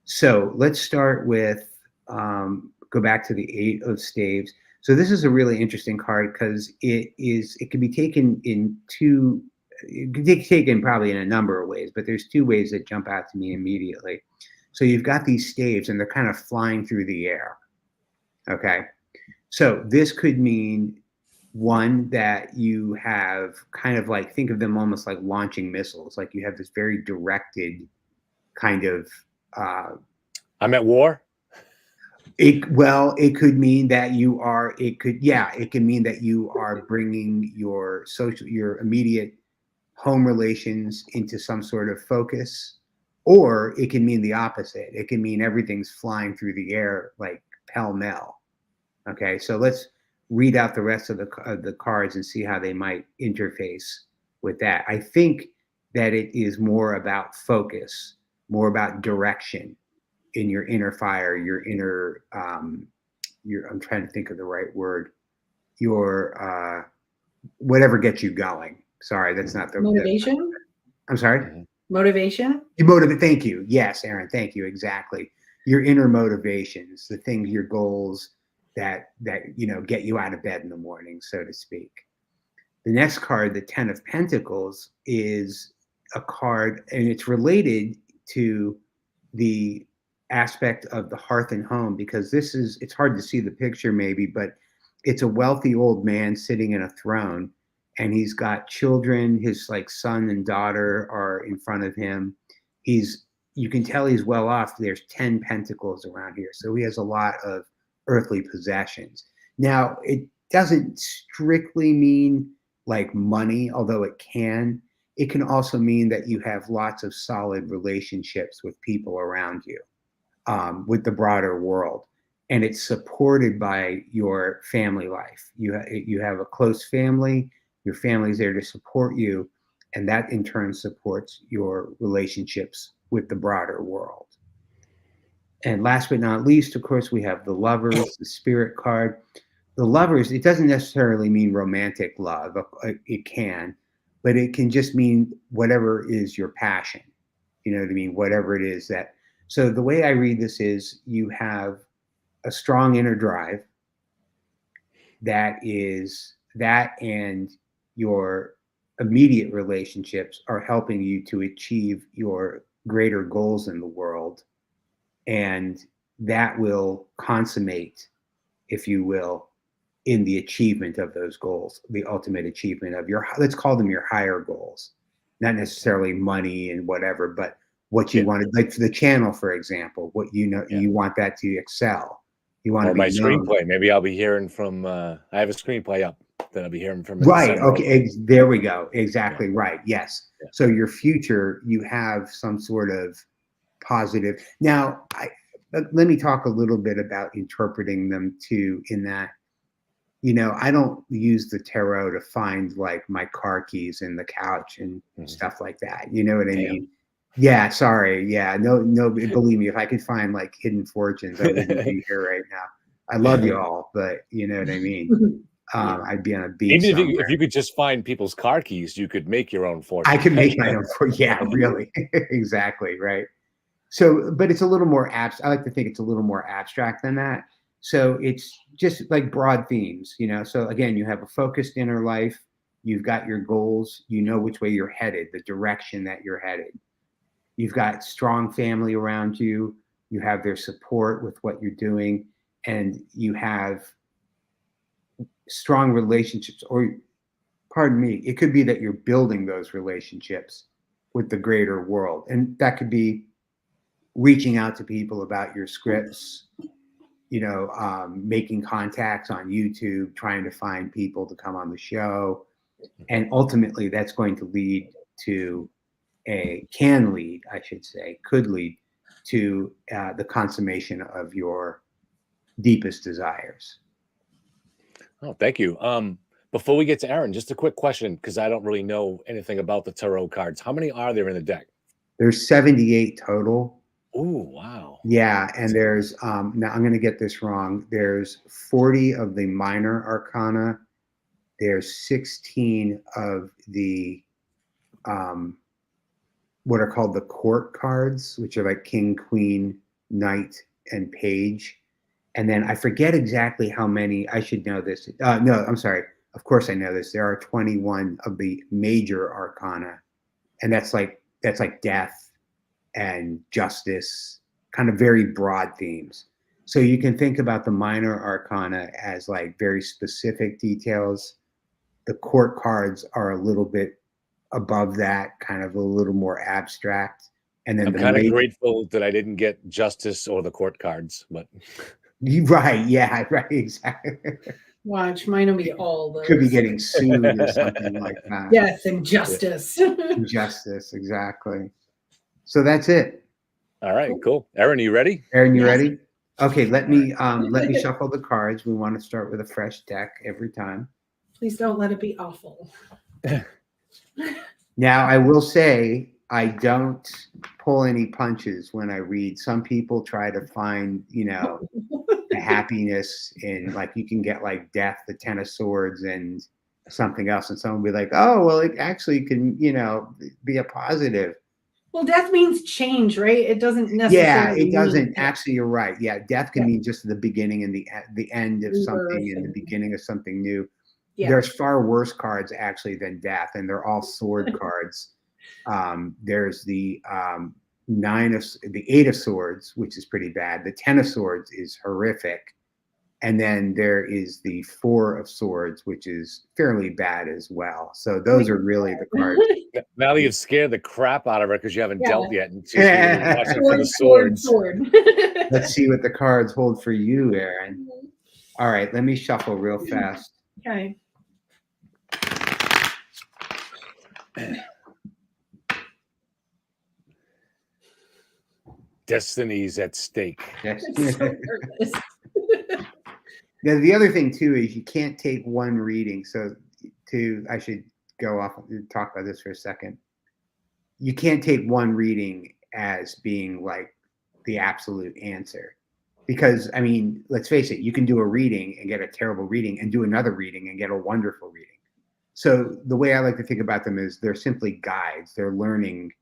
So let's start with, go back to the 8 of staves. So this is a really interesting card because it can be taken in it can be taken probably in a number of ways, but there's 2 ways that jump out to me immediately. So you've got these staves and they're kind of flying through the air. Okay. So this could mean one, that you have kind of think of them almost like launching missiles. You have this very directed kind of.
I'm at war.
It could mean that you are. It can mean that you are bringing your immediate home relations into some sort of focus, or it can mean the opposite. It can mean everything's flying through the air pell-mell. Okay, so let's read out the rest of the cards and see how they might interface with that. I think that it is more about focus. more about direction in your inner fire, your inner, I'm trying to think of the right word, your, whatever gets you going. Sorry, that's not the
Motivation?
I'm sorry?
Motivation?
Thank you. Yes, Aaron, thank you. Exactly. Your inner motivations, the things, your goals that get you out of bed in the morning, so to speak. The next card, the 10 of Pentacles, is a card, and it's related to the aspect of the hearth and home, because it's hard to see the picture maybe, but it's a wealthy old man sitting in a throne, and he's got children. His son and daughter are in front of him. You can tell he's well off. There's 10 pentacles around here. So he has a lot of earthly possessions. Now, it doesn't strictly mean like money, although it can. It can also mean that you have lots of solid relationships with people around you, with the broader world. And it's supported by your family life. You have a close family. Your family's there to support you. And that in turn supports your relationships with the broader world. And last but not least, of course, we have the Lovers, the Spirit card. The Lovers, it doesn't necessarily mean romantic love. It can, but it can just mean whatever is your passion. You know what I mean? Whatever it is that. So the way I read this is you have a strong inner drive and your immediate relationships are helping you to achieve your greater goals in the world. And that will consummate, if you will, in the achievement of those goals, the ultimate achievement of let's call them your higher goals, not necessarily money and whatever, but what you want to, like for the channel, for example, you want that to excel. You want to be
my
known.
screenplay. Maybe I'll be hearing from, I have a screenplay up that I'll be hearing from.
Right. Okay. There we go. Exactly. Right. Yes. Yeah. So your future, you have some sort of positive. Now, let me talk a little bit about interpreting them too, in that, I don't use the tarot to find like my car keys in the couch and stuff like that. You know what I mean? Yeah. Sorry. Yeah. No, believe me, if I could find like hidden fortunes, I wouldn't be here right now. I love you all, but you know what I mean? I'd be on a beach.
Even if you could just find people's car keys, you could make your own fortune.
I could make my own fortune. Yeah, really. Exactly. Right. So, but it's a little more I like to think it's a little more abstract than that. So it's just like broad themes, So again, you have a focused inner life. You've got your goals. You know which way you're headed, the direction that you're headed. You've got strong family around you. You have their support with what you're doing. And you have strong relationships, or pardon me, it could be that you're building those relationships with the greater world. And that could be reaching out to people about your scripts, making contacts on YouTube, trying to find people to come on the show. And ultimately that's going to lead to could lead to the consummation of your deepest desires.
Oh, thank you. Before we get to Aaron, just a quick question, because I don't really know anything about the tarot cards. How many are there in the deck?
There's 78 total.
Oh, wow.
Yeah, and there's now I'm going to get this wrong. There's 40 of the minor arcana. There's 16 of the what are called the court cards, which are like king, queen, knight, and page. And then I forget exactly how many. I should know this. No, I'm sorry. Of course I know this. There are 21 of the major arcana, and that's like death and justice, kind of very broad themes. So you can think about the minor arcana as like very specific details. The court cards are a little bit above that, kind of a little more abstract. And then
I'm kind of grateful that I didn't get justice or the court cards, but
right, yeah, right, exactly.
Watch, mine will be all those.
Could be getting sued or something like that.
Yes, and justice.
Justice, exactly. So that's it.
All right, cool. Aaron, are you ready?
Aaron, you ready? Okay, let me shuffle the cards. We want to start with a fresh deck every time.
Please don't let it be awful.
Now, I will say I don't pull any punches when I read. Some people try to find, the happiness in, like, you can get like death, the 10 of swords, and something else, and someone will be like, oh, well, it actually can, be a positive.
Well, death means change, right? It doesn't
Yeah,
necessarily
it doesn't.
mean
Actually, you're right. Yeah, death can mean just the beginning and the end of something
rebirth
and the
and
beginning of something new.
yeah.
There's far worse cards actually than death, and they're all sword cards. There's the the 8 of swords, which is pretty bad. The 10 of swords is horrific. And then there is the 4 of swords, which is fairly bad as well. So those are really the cards.
Now that you've scared the crap out of her because you haven't
Yeah.
dealt yet, and she's gonna be watching for the swords.
Sword.
Let's see what the cards hold for you, Aaron. All right, let me shuffle real fast.
Okay.
Destiny's at stake.
Yes.
I'm so nervous.
Now, the other thing too is you can't take one reading. So I should go off and talk about this for a second. You can't take one reading as being like the absolute answer. Because, I mean, let's face it, you can do a reading and get a terrible reading and do another reading and get a wonderful reading. So the way I like to think about them is they're simply guides. They're learning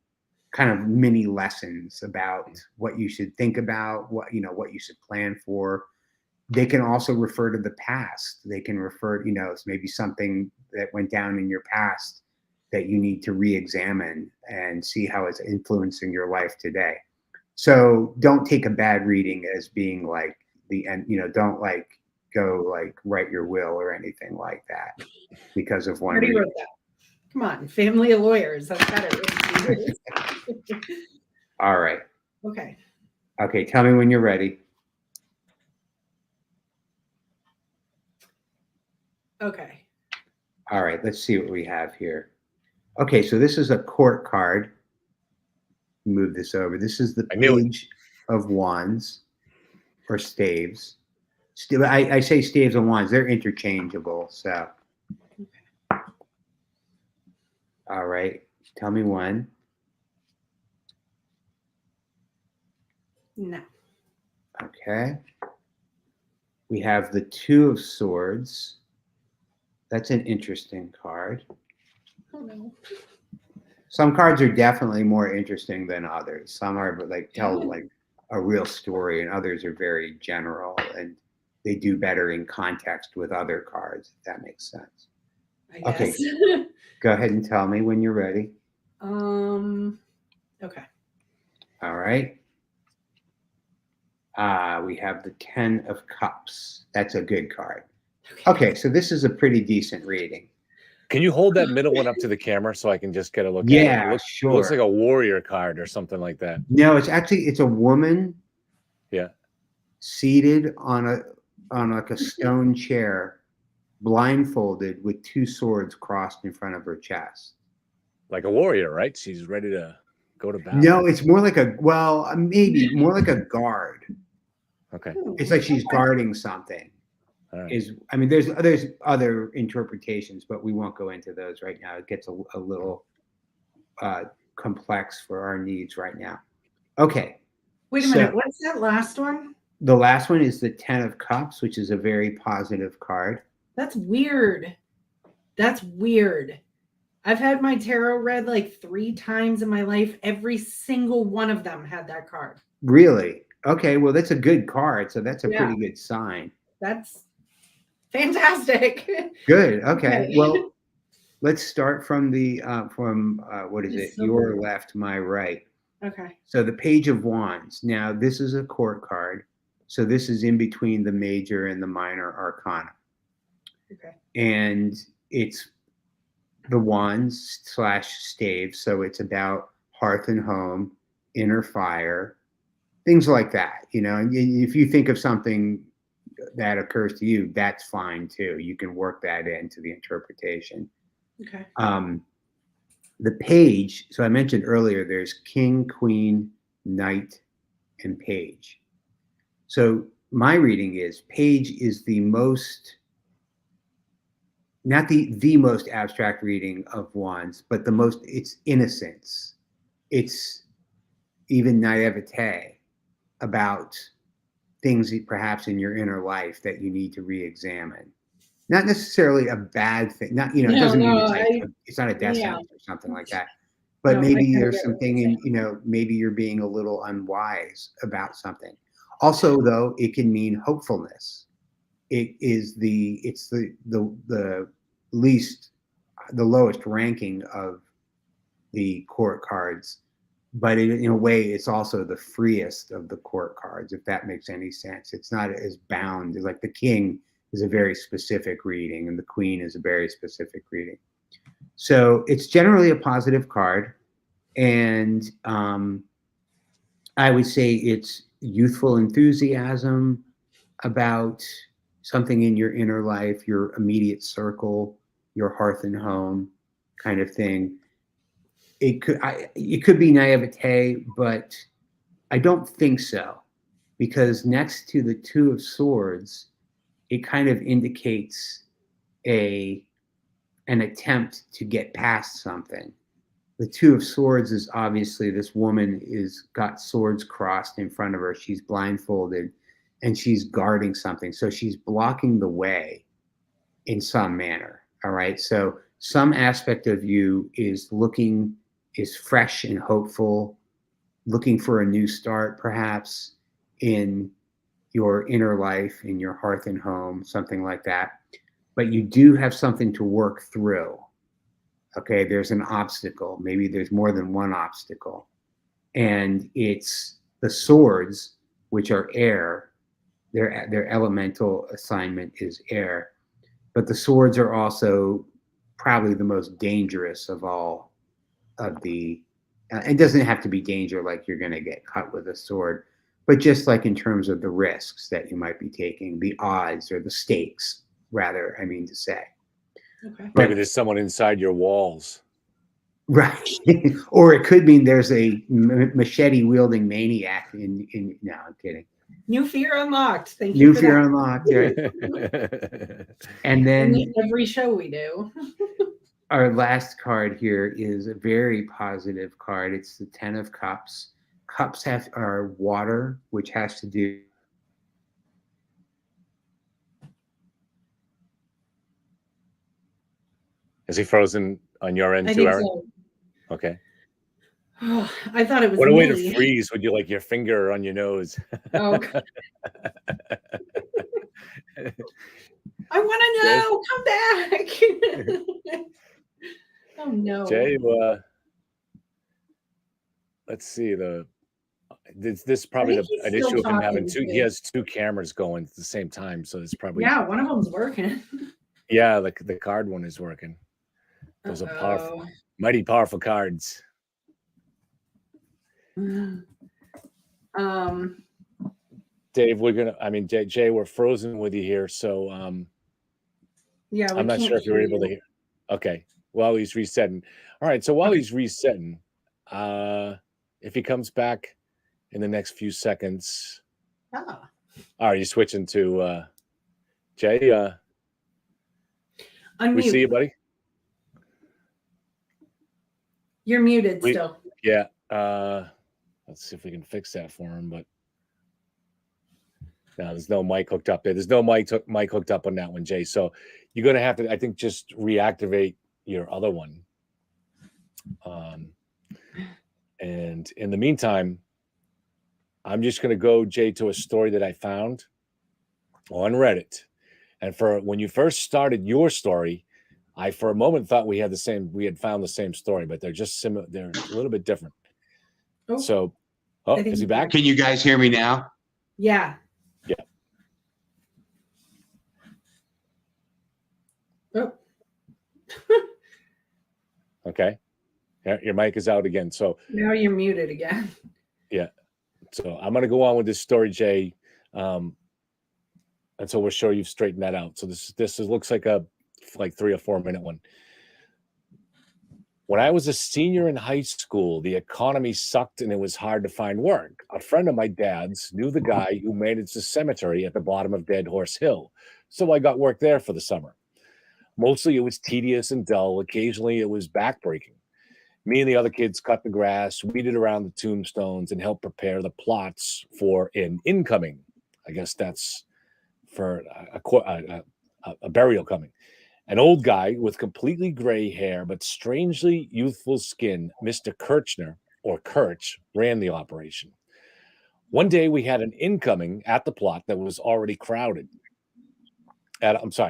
kind of mini lessons about what you should think about, what you should plan for. They can also refer to the past. They can refer, it's maybe something that went down in your past that you need to re-examine and see how it's influencing your life today. So don't take a bad reading as being like the end, don't like go like write your will or anything like that because of one reading.
Wrote that. Come on, family of lawyers. That's better.
All right.
Okay.
Okay, tell me when you're ready.
Okay.
All right, let's see what we have here. Okay, so this is a court card. Move this over. This is the Page of Wands or staves. I say staves and wands. They're interchangeable. So, all right. Tell me when.
No.
Okay. We have the 2 of Swords. That's an interesting card.
Oh, no.
Some cards are definitely more interesting than others. Some are like tell like a real story, and others are very general, and they do better in context with other cards, if that makes sense.
I guess.
Okay. Go ahead and tell me when you're ready.
Okay.
All right. We have the 10 of Cups. That's a good card. Okay, so this is a pretty decent reading.
Can you hold that middle one up to the camera so I can just get a look at it?
Yeah, sure.
It looks like a warrior card or something like that.
No, it's a woman.
Yeah.
Seated on like a stone chair, blindfolded with 2 swords crossed in front of her chest.
Like a warrior, right? She's ready to go to battle.
No, it's more like maybe more like a guard.
Okay.
It's like she's guarding something.
Right.
There's other interpretations, but we won't go into those right now. It gets a little complex for our needs right now. Okay.
Wait a minute. What's that last one?
The last one is the 10 of Cups, which is a very positive card.
That's weird. That's weird. I've had my tarot read like 3 times in my life. Every single one of them had that card.
Really? Okay. Well, that's a good card. So that's a pretty good sign.
That's fantastic.
Good. Okay. Well, let's start from the what is it? Your left, my right.
Okay.
So the Page of Wands. Now, this is a court card. So this is in between the major and the minor arcana.
Okay.
And it's the wands / staves. So it's about hearth and home, inner fire, things like that. And if you think of something that occurs to you, that's fine too. You can work that into the interpretation.
Okay.
The page, so I mentioned earlier, there's king, queen, knight, and page. So my reading is page is the most, not the most abstract reading of wands, but it's innocence. it's even naivete about things that perhaps in your inner life that you need to re-examine. Not necessarily a bad thing. Not, it doesn't mean it's like it's not a death sentence or something like that. But maybe there's something in, maybe you're being a little unwise about something. Also, though, it can mean hopefulness. It's the lowest ranking of the court cards, but in a way, it's also the freest of the court cards, if that makes any sense. It's not as bound. Like the king is a very specific reading, and the queen is a very specific reading. So it's generally a positive card, and I would say it's youthful enthusiasm about something in your inner life, your immediate circle, your hearth and home kind of thing. It could be naivete, but I don't think so, because next to the Two of Swords, it kind of indicates an attempt to get past something. The Two of Swords is obviously this woman is got swords crossed in front of her. She's blindfolded and she's guarding something. So she's blocking the way in some manner. All right. So some aspect of you is fresh and hopeful, looking for a new start, perhaps in your inner life, in your hearth and home, something like that. But you do have something to work through. Okay, there's an obstacle. Maybe there's more than one obstacle. And it's the swords, which are air. Their elemental assignment is air. But the swords are also probably the most dangerous of all of the, it doesn't have to be danger like you're going to get cut with a sword, but just like in terms of the risks that you might be taking, the odds or the stakes, rather, I mean to say.
Okay.
Maybe there's someone inside your walls.
Right. Or it could mean there's a machete wielding maniac in no, I'm kidding.
New fear unlocked. Thank you.
New fear unlocked. Right. And then
every show we do.
Our last card here is a very positive card. It's the Ten of Cups. Cups are water, which has to do.
Is he frozen on your end
I
too,
think
Aaron?
so.
Okay.
Oh, I thought it was
What a way
Millie.
to freeze with your finger on your nose.
Oh, God. I want to know. Come back. Oh no.
Jay, let's see. This is probably
think he's
an
still
issue of him having
talking,
two. He has two cameras going at the same time, so it's probably
one of them's working.
Yeah, the card one is working. Those are powerful, mighty powerful cards. Dave, Jay, we're frozen with you here, so
yeah,
I'm not sure if you're able to hear. Okay, while he's resetting. All right, so while he's resetting, if he comes back in the next few seconds, are you switching to Jay?
Unmute.
We see you, buddy.
You're muted still.
Yeah. Let's see if we can fix that for him, but no, there's no mic hooked up there. There's no mic hooked up on that one, Jay. So you're going to have to, I think, just reactivate your other one. And in the meantime, I'm just going to go, Jay, to a story that I found on Reddit. And for when you first started your story, I for a moment thought we had found the same story, but they're just similar. They're a little bit different.
Oh.
So, is he back?
Can you guys hear me now?
Yeah.
Yeah.
Oh.
Okay. Yeah, your mic is out again. So
now you're muted again.
Yeah. So I'm gonna go on with this story, Jay. Until we're sure you've straightened that out. So this looks like a 3 or 4 minute one. When I was a senior in high school, the economy sucked and it was hard to find work. A friend of my dad's knew the guy who managed the cemetery at the bottom of Dead Horse Hill. So I got work there for the summer. Mostly it was tedious and dull. Occasionally it was backbreaking. Me and the other kids cut the grass, weeded around the tombstones, and helped prepare the plots for an incoming. I guess that's for a burial coming. An old guy with completely gray hair but strangely youthful skin, Mr. Kirchner, or Kirch, ran the operation. One day we had an incoming at the plot that was already crowded.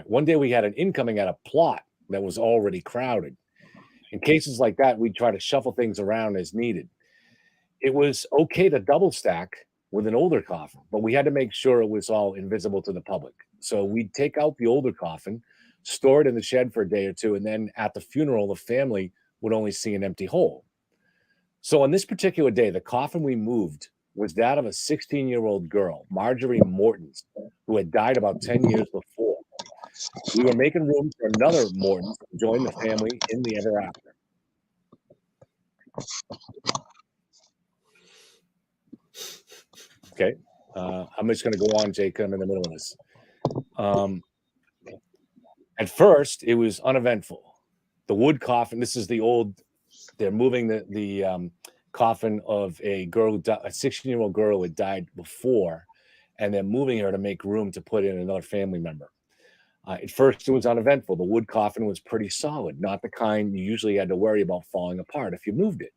One day we had an incoming at a plot that was already crowded. In cases like that, we'd try to shuffle things around as needed. It was okay to double stack with an older coffin, but we had to make sure it was all invisible to the public. So we'd take out the older coffin, store it in the shed for a day or two, and then at the funeral, the family would only see an empty hole. So on this particular day, the coffin we moved was that of a 16-year-old girl, Marjorie Mortons, who had died about 10 years before. We were making room for another Mortons to join the family in the ever after. Okay, I'm just going to go on, Jake. I'm in the middle of this. At first, it was uneventful. The wood coffin. This is the old. They're moving the coffin of a girl, a 16-year-old girl who had died before, and they're moving her to make room to put in another family member. At first, it was uneventful. The wood coffin was pretty solid, not the kind you usually had to worry about falling apart if you moved it.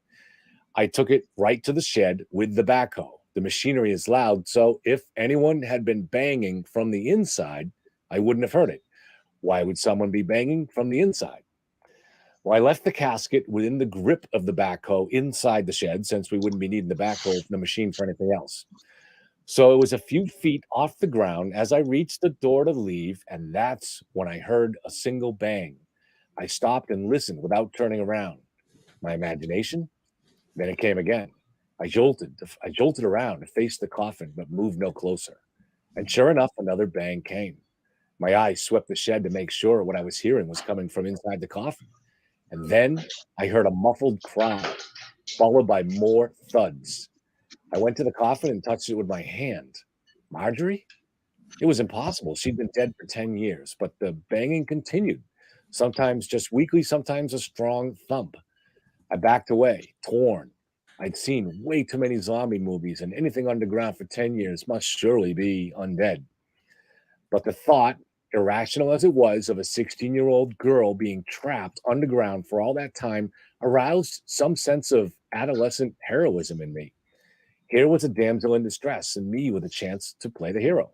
I took it right to the shed with the backhoe. The machinery is loud, so if anyone had been banging from the inside, I wouldn't have heard it. Why would someone be banging from the inside? Well, I left the casket within the grip of the backhoe inside the shed, since we wouldn't be needing the backhoe from the machine for anything else. So it was a few feet off the ground as I reached the door to leave, and that's when I heard a single bang. I stopped and listened without turning around. My imagination? Then it came again. I jolted around to face the coffin, but moved no closer. And sure enough, another bang came. My eyes swept the shed to make sure what I was hearing was coming from inside the coffin. And then I heard a muffled cry, followed by more thuds. I went to the coffin and touched it with my hand. Marjorie? It was impossible. She'd been dead for 10 years, but the banging continued, sometimes just weakly, sometimes a strong thump. I backed away, torn. I'd seen way too many zombie movies, and anything underground for 10 years must surely be undead. But the thought, irrational as it was, of a 16-year-old girl being trapped underground for all that time aroused some sense of adolescent heroism in me. Here was a damsel in distress, and me with a chance to play the hero.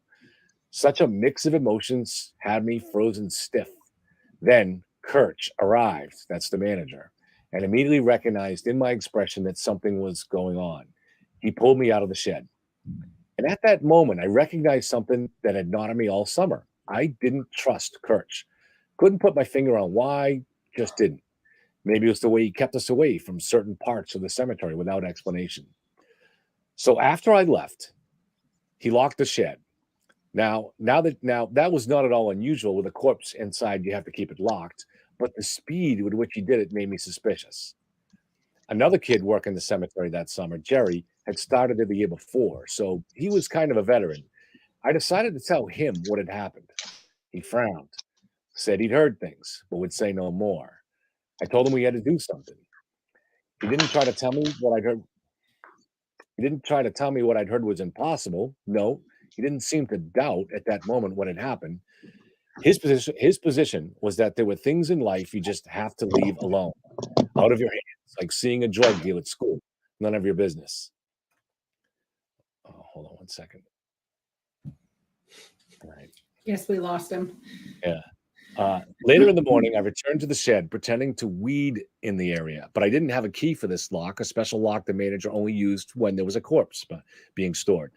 Such a mix of emotions had me frozen stiff. Then Kirch arrived, that's the manager, and immediately recognized in my expression that something was going on. He pulled me out of the shed. And at that moment, I recognized something that had gnawed at me all summer. I didn't trust Kirch. Couldn't put my finger on why, just didn't. Maybe it was the way he kept us away from certain parts of the cemetery without explanation. So after I left, he locked the shed. Now that was not at all unusual. With a corpse inside, you have to keep it locked, but the speed with which he did it made me suspicious. Another kid working the cemetery that summer, Jerry, had started it the year before, so he was kind of a veteran. I decided to tell him what had happened. He frowned, said he'd heard things, but would say no more. I told him we had to do something. He didn't try to tell me what I'd heard. He didn't try to tell me what I'd heard was impossible. No, he didn't seem to doubt at that moment what had happened. His position was that there were things in life you just have to leave alone, out of your hands, like seeing a drug deal at school. None of your business. Oh, hold on one second. All right.
Yes, we lost him.
Yeah. Later in the morning, I returned to the shed, pretending to weed in the area, but I didn't have a key for this lock, a special lock the manager only used when there was a corpse being stored.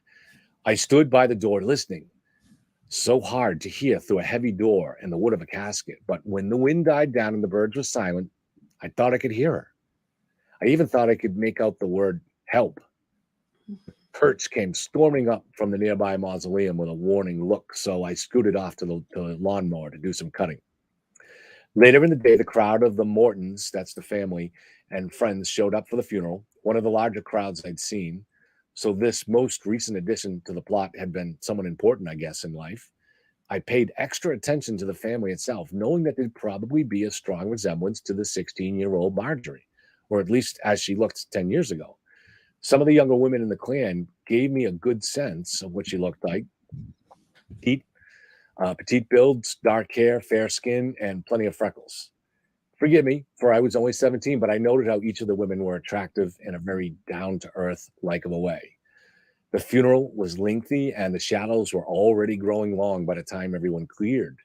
I stood by the door listening. So hard to hear through a heavy door and the wood of a casket, but when the wind died down and the birds were silent, I thought I could hear her. I even thought I could make out the word help. Kirch came storming up from the nearby mausoleum with a warning look, so I scooted off to the lawnmower to do some cutting. Later in the day, the crowd of the Mortons, that's the family, and friends showed up for the funeral, one of the larger crowds I'd seen. So this most recent addition to the plot had been someone important, I guess, in life. I paid extra attention to the family itself, knowing that there'd probably be a strong resemblance to the 16-year-old Marjorie. or at least as she looked 10 years ago. Some of the younger women in the clan gave me a good sense of what she looked like. Petite builds, dark hair, fair skin, and plenty of freckles. Forgive me, for I was only 17, but I noted how each of the women were attractive in a very down-to-earth, likable way. The funeral was lengthy, and the shadows were already growing long by the time everyone cleared.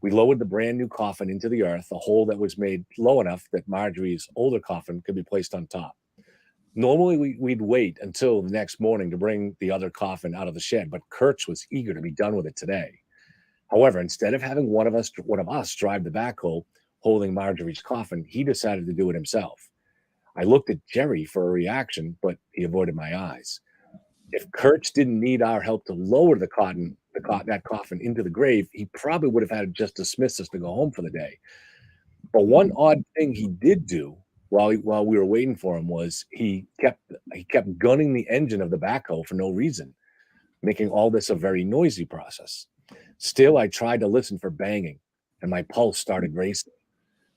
We lowered the brand new coffin into the earth, a hole that was made low enough that Marjorie's older coffin could be placed on top. Normally, we'd wait until the next morning to bring the other coffin out of the shed, but Kurtz was eager to be done with it today. However, instead of having one of us drive the backhoe holding Marjorie's coffin, he decided to do it himself. I looked at Jerry for a reaction, but he avoided my eyes. If Kurtz didn't need our help to lower that coffin into the grave, he probably would have had just dismissed us to go home for the day. But one odd thing he did do while we were waiting for him was he kept gunning the engine of the backhoe for no reason, making all this a very noisy process. Still, I tried to listen for banging, and my pulse started racing.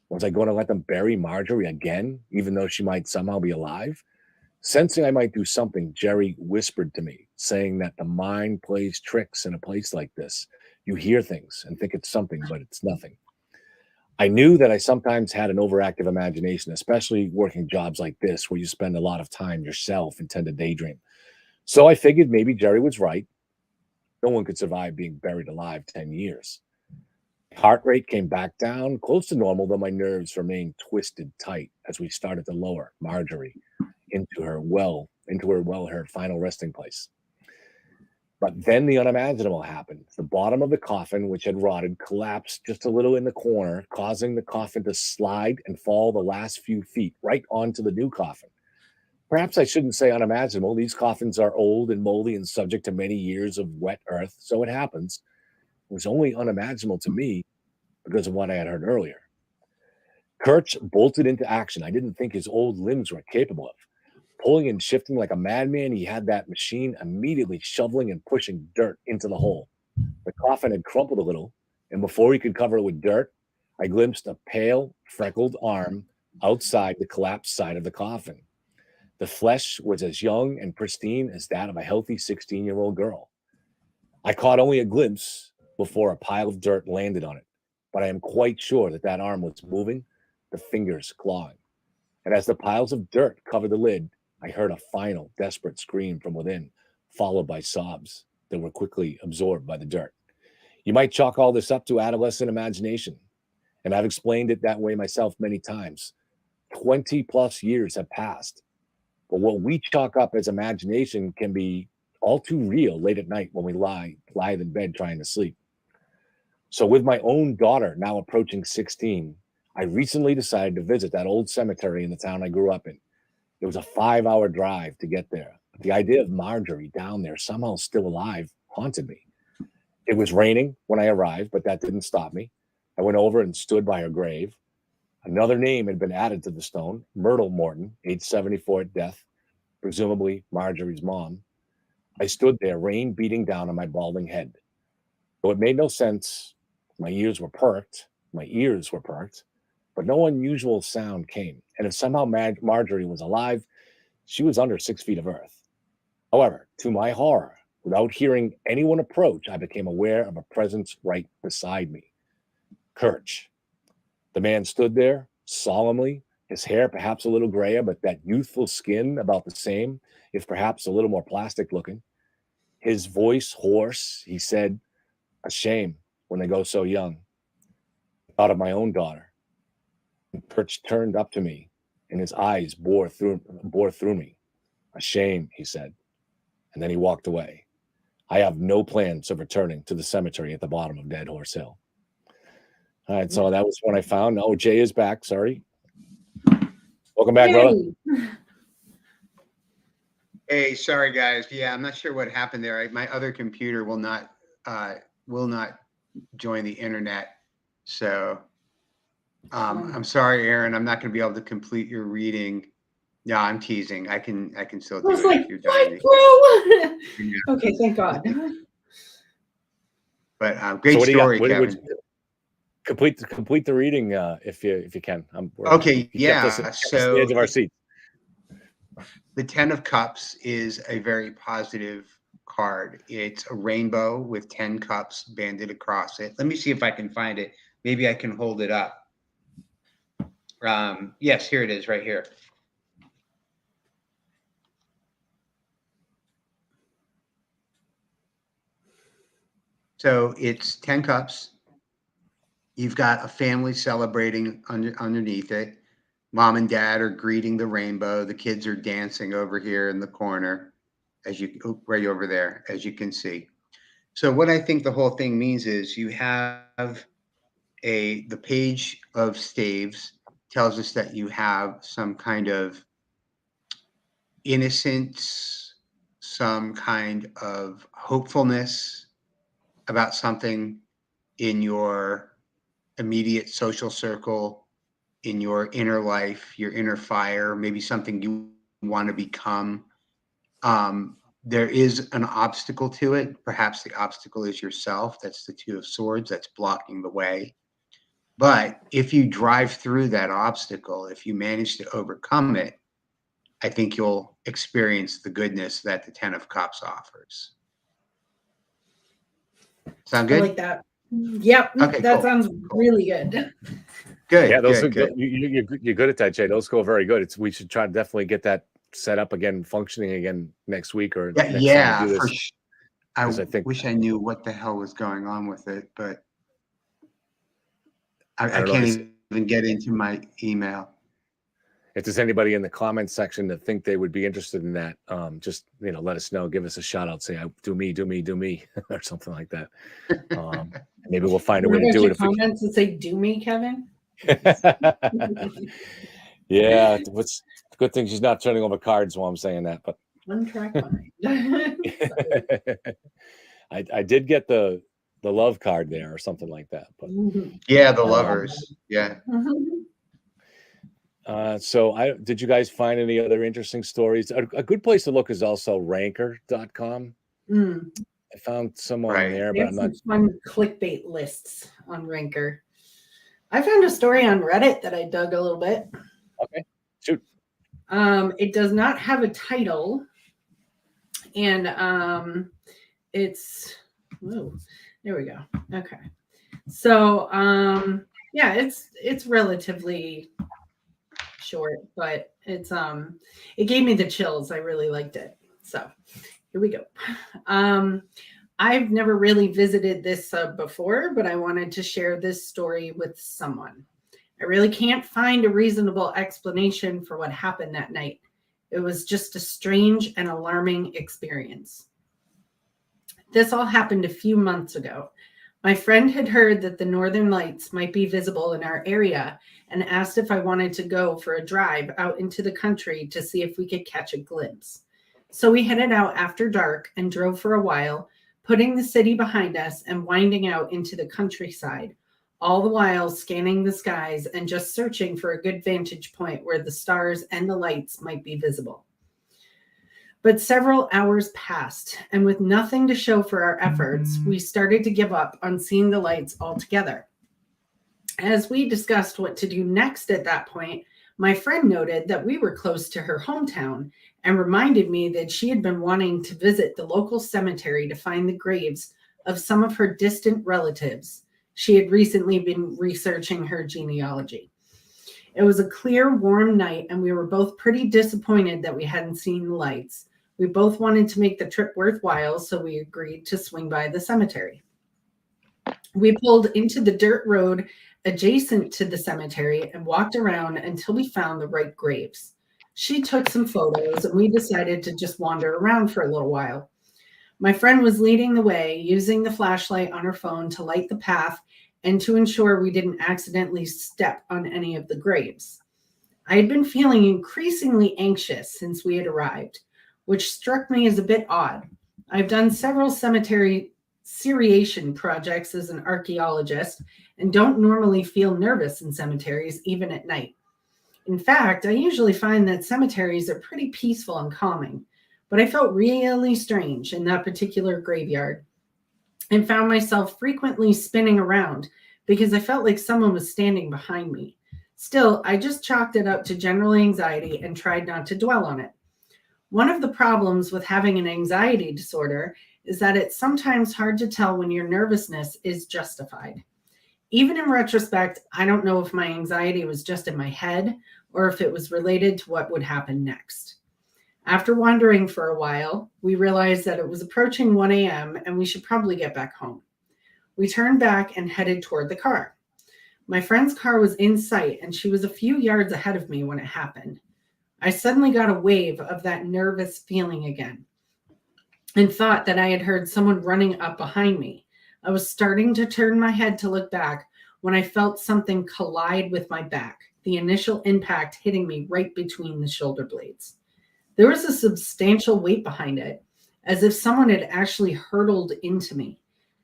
Was I going to let them bury Marjorie again, even though she might somehow be alive? Sensing I might do something, Jerry whispered to me, saying that the mind plays tricks in a place like this. You hear things and think it's something, but it's nothing. I knew that I sometimes had an overactive imagination, especially working jobs like this where you spend a lot of time yourself and tend to daydream. So I figured maybe Jerry was right. No one could survive being buried alive 10 years. Heart rate came back down close to normal, though my nerves remained twisted tight as we started to lower Marjorie into her final resting place. But then the unimaginable happened. The bottom of the coffin, which had rotted, collapsed just a little in the corner, causing the coffin to slide and fall the last few feet right onto the new coffin. Perhaps I shouldn't say unimaginable. These coffins are old and moldy and subject to many years of wet earth, so it happens. It was only unimaginable to me because of what I had heard earlier. Kurtz bolted into action. I didn't think his old limbs were capable of. Pulling and shifting like a madman, he had that machine immediately shoveling and pushing dirt into the hole. The coffin had crumpled a little, and before he could cover it with dirt, I glimpsed a pale, freckled arm outside the collapsed side of the coffin. The flesh was as young and pristine as that of a healthy 16-year-old girl. I caught only a glimpse before a pile of dirt landed on it, but I am quite sure that arm was moving, the fingers clawing. And as the piles of dirt covered the lid, I heard a final, desperate scream from within, followed by sobs that were quickly absorbed by the dirt. You might chalk all this up to adolescent imagination, and I've explained it that way myself many times. 20 plus years have passed, but what we chalk up as imagination can be all too real late at night when we lie in bed trying to sleep. So with my own daughter now approaching 16, I recently decided to visit that old cemetery in the town I grew up in. It was a 5-hour drive to get there. But the idea of Marjorie down there somehow still alive haunted me. It was raining when I arrived, but that didn't stop me. I went over and stood by her grave. Another name had been added to the stone, Myrtle Morton, age 74 at death, presumably Marjorie's mom. I stood there, rain beating down on my balding head. Though it made no sense, my ears were perked, but no unusual sound came. And if somehow Marjorie was alive, she was under 6 feet of earth. However, to my horror, without hearing anyone approach, I became aware of a presence right beside me. Kurtz. The man stood there solemnly, his hair perhaps a little grayer, but that youthful skin about the same, if perhaps a little more plastic looking. His voice hoarse, he said, "A shame when they go so young." I thought of my own daughter. And Kurtz turned up to me, and his eyes bore through me. "A shame," he said, and then he walked away. I have no plans of returning to the cemetery at the bottom of Dead Horse Hill. All right, so that was what I found. Oh, Jay is back. Sorry. Welcome back, brother.
Hey, sorry guys. Yeah, I'm not sure what happened there. My other computer will not join the internet. So I'm sorry, Aaron. I'm not going to be able to complete your reading. Yeah, I'm teasing. I can still do
I was
it
like,
if you're
what,
done.
bro? Okay, thank God.
But great
so
story, Kevin.
complete the reading if you can.
Okay,
you kept us
yeah.
at the edge of our seat.
The Ten of Cups is a very positive card. It's a rainbow with 10 cups banded across it. Let me see if I can find it. Maybe I can hold it up. Yes, here it is right here. So it's 10 cups. You've got a family celebrating underneath it. Mom and dad are greeting the rainbow. The kids are dancing over here in the corner, right over there, as you can see. So what I think the whole thing means is you have the page of staves tells us that you have some kind of innocence, some kind of hopefulness about something in your immediate social circle, in your inner life, your inner fire, maybe something you want to become. There is an obstacle to it. Perhaps the obstacle is yourself. That's the Two of Swords that's blocking the way. But if you drive through that obstacle, if you manage to overcome it, I think you'll experience the goodness that the Ten of Cups offers. Sound good?
I like that. Yep.
Okay,
that
cool.
sounds really good.
Good.
Yeah, those
good.
You're good at that, Jay. Those go very good. We should try to definitely get that set up again, functioning again next week or next time we do this.
I wish I knew what the hell was going on with it, but I can't even get into my email.
If there's anybody in the comments section that think they would be interested in that, just let us know. Give us a shout out. Say, do me, or something like that. Maybe we'll find a way to do it. If
comments that say "do me, Kevin."
Yeah, what's good thing she's not turning over cards while I'm saying that. But
one track mind.
I did get the love card there or something like that. But
yeah, the lovers. Yeah.
So did you guys find any other interesting stories? A good place to look is also ranker.com. I found some on there, but I'm not.
Fun clickbait lists on Ranker. I found a story on Reddit that I dug a little bit.
Okay, shoot.
It does not have a title, and it's there we go. Okay, so yeah, it's relatively short, but it's it gave me the chills. I really liked it. So here we go. I've never really visited this before, but I wanted to share this story with someone. I really can't find a reasonable explanation for what happened that night. It was just a strange and alarming experience. This all happened a few months ago. My friend had heard that the northern lights might be visible in our area and asked if I wanted to go for a drive out into the country to see if we could catch a glimpse. So we headed out after dark and drove for a while, putting the city behind us and winding out into the countryside, all the while scanning the skies and just searching for a good vantage point where the stars and the lights might be visible. But several hours passed, and with nothing to show for our efforts, we started to give up on seeing the lights altogether. As we discussed what to do next at that point, my friend noted that we were close to her hometown and reminded me that she had been wanting to visit the local cemetery to find the graves of some of her distant relatives. She had recently been researching her genealogy. It was a clear, warm night, and we were both pretty disappointed that we hadn't seen the lights. We both wanted to make the trip worthwhile, so we agreed to swing by the cemetery. We pulled into the dirt road adjacent to the cemetery and walked around until we found the right graves. She took some photos, and we decided to just wander around for a little while. My friend was leading the way, using the flashlight on her phone to light the path and to ensure we didn't accidentally step on any of the graves. I had been feeling increasingly anxious since we had arrived, which struck me as a bit odd. I've done several cemetery seriation projects as an archaeologist and don't normally feel nervous in cemeteries, even at night. In fact, I usually find that cemeteries are pretty peaceful and calming, but I felt really strange in that particular graveyard and found myself frequently spinning around, because I felt like someone was standing behind me. Still, I just chalked it up to general anxiety and tried not to dwell on it. One of the problems with having an anxiety disorder is that it's sometimes hard to tell when your nervousness is justified. Even in retrospect, I don't know if my anxiety was just in my head or if it was related to what would happen next. After wandering for a while, we realized that it was approaching 1 a.m. and we should probably get back home. We turned back and headed toward the car. My friend's car was in sight and she was a few yards ahead of me when it happened. I suddenly got a wave of that nervous feeling again and thought that I had heard someone running up behind me. I was starting to turn my head to look back when I felt something collide with my back, the initial impact hitting me right between the shoulder blades. There was a substantial weight behind it, as if someone had actually hurtled into me.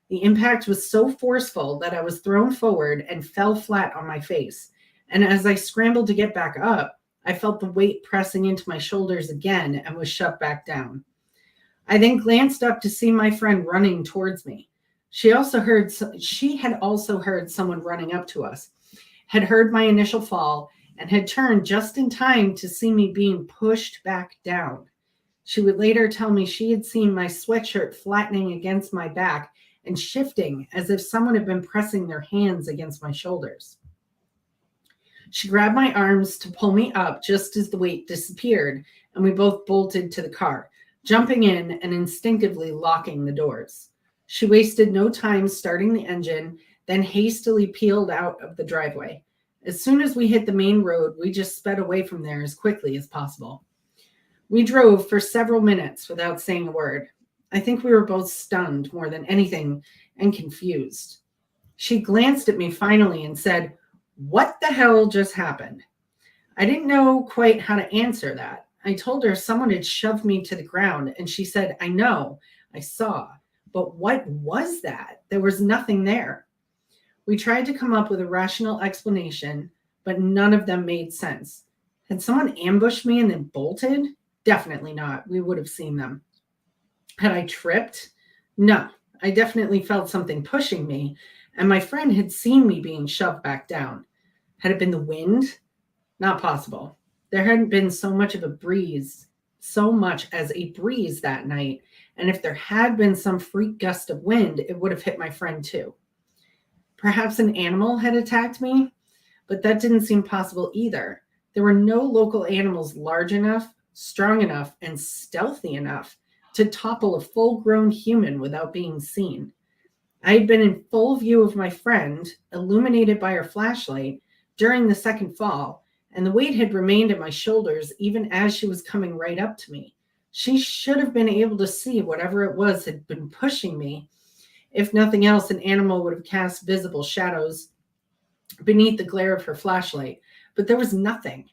The impact was so forceful that I was thrown forward and fell flat on my face. And as I scrambled to get back up, I felt the weight pressing into my shoulders again and was shoved back down. I then glanced up to see my friend running towards me. She had also heard someone running up to us, had heard my initial fall, and had turned just in time to see me being pushed back down. She would later tell me she had seen my sweatshirt flattening against my back and shifting as if someone had been pressing their hands against my shoulders. She grabbed my arms to pull me up just as the weight disappeared, and we both bolted to the car, jumping in and instinctively locking the doors. She wasted no time starting the engine, then hastily peeled out of the driveway. As soon as we hit the main road, we just sped away from there as quickly as possible. We drove for several minutes without saying a word. I think we were both stunned more than anything and confused. She glanced at me finally and said, "What the hell just happened?" I didn't know quite how to answer that. I told her someone had shoved me to the ground, and she said, "I know, I saw, but what was that? There was nothing there." We tried to come up with a rational explanation, but none of them made sense. Had someone ambushed me and then bolted? Definitely not. We would have seen them. Had I tripped? No. I definitely felt something pushing me, and my friend had seen me being shoved back down. Had it been the wind? Not possible. There hadn't been so much as a breeze that night, and if there had been some freak gust of wind, it would have hit my friend too. Perhaps an animal had attacked me, but that didn't seem possible either. There were no local animals large enough, strong enough, and stealthy enough to topple a full-grown human without being seen. I had been in full view of my friend, illuminated by her flashlight, during the second fall, and the weight had remained at my shoulders even as she was coming right up to me. She should have been able to see whatever it was had been pushing me. If nothing else, an animal would have cast visible shadows beneath the glare of her flashlight, but there was nothing.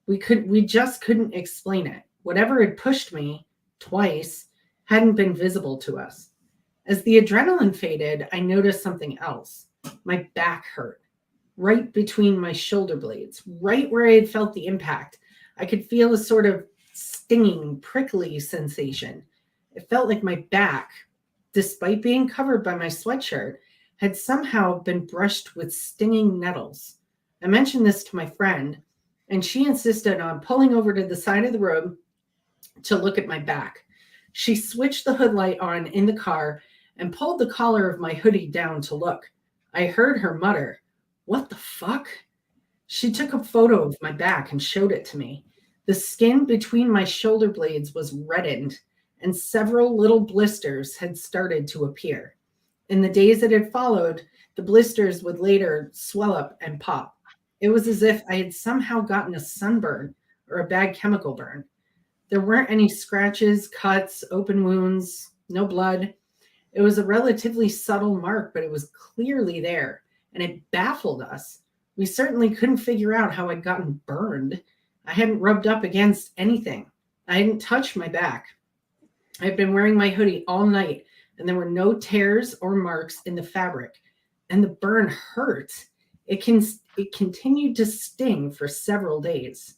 We just couldn't explain it. Whatever had pushed me twice hadn't been visible to us. As the adrenaline faded, I noticed something else. My back hurt, right between my shoulder blades, right where I had felt the impact. I could feel a sort of stinging, prickly sensation. It felt like my back, despite being covered by my sweatshirt, had somehow been brushed with stinging nettles. I mentioned this to my friend, and she insisted on pulling over to the side of the road to look at my back. She switched the hood light on in the car and pulled the collar of my hoodie down to look. I heard her mutter, "What the fuck?" She took a photo of my back and showed it to me. The skin between my shoulder blades was reddened, and several little blisters had started to appear. In the days that had followed, the blisters would later swell up and pop. It was as if I had somehow gotten a sunburn or a bad chemical burn. There weren't any scratches, cuts, open wounds, no blood. It was a relatively subtle mark, but it was clearly there, and it baffled us. We certainly couldn't figure out how I'd gotten burned. I hadn't rubbed up against anything. I hadn't touched my back. I had been wearing my hoodie all night, and there were no tears or marks in the fabric, and the burn hurt. It continued to sting for several days.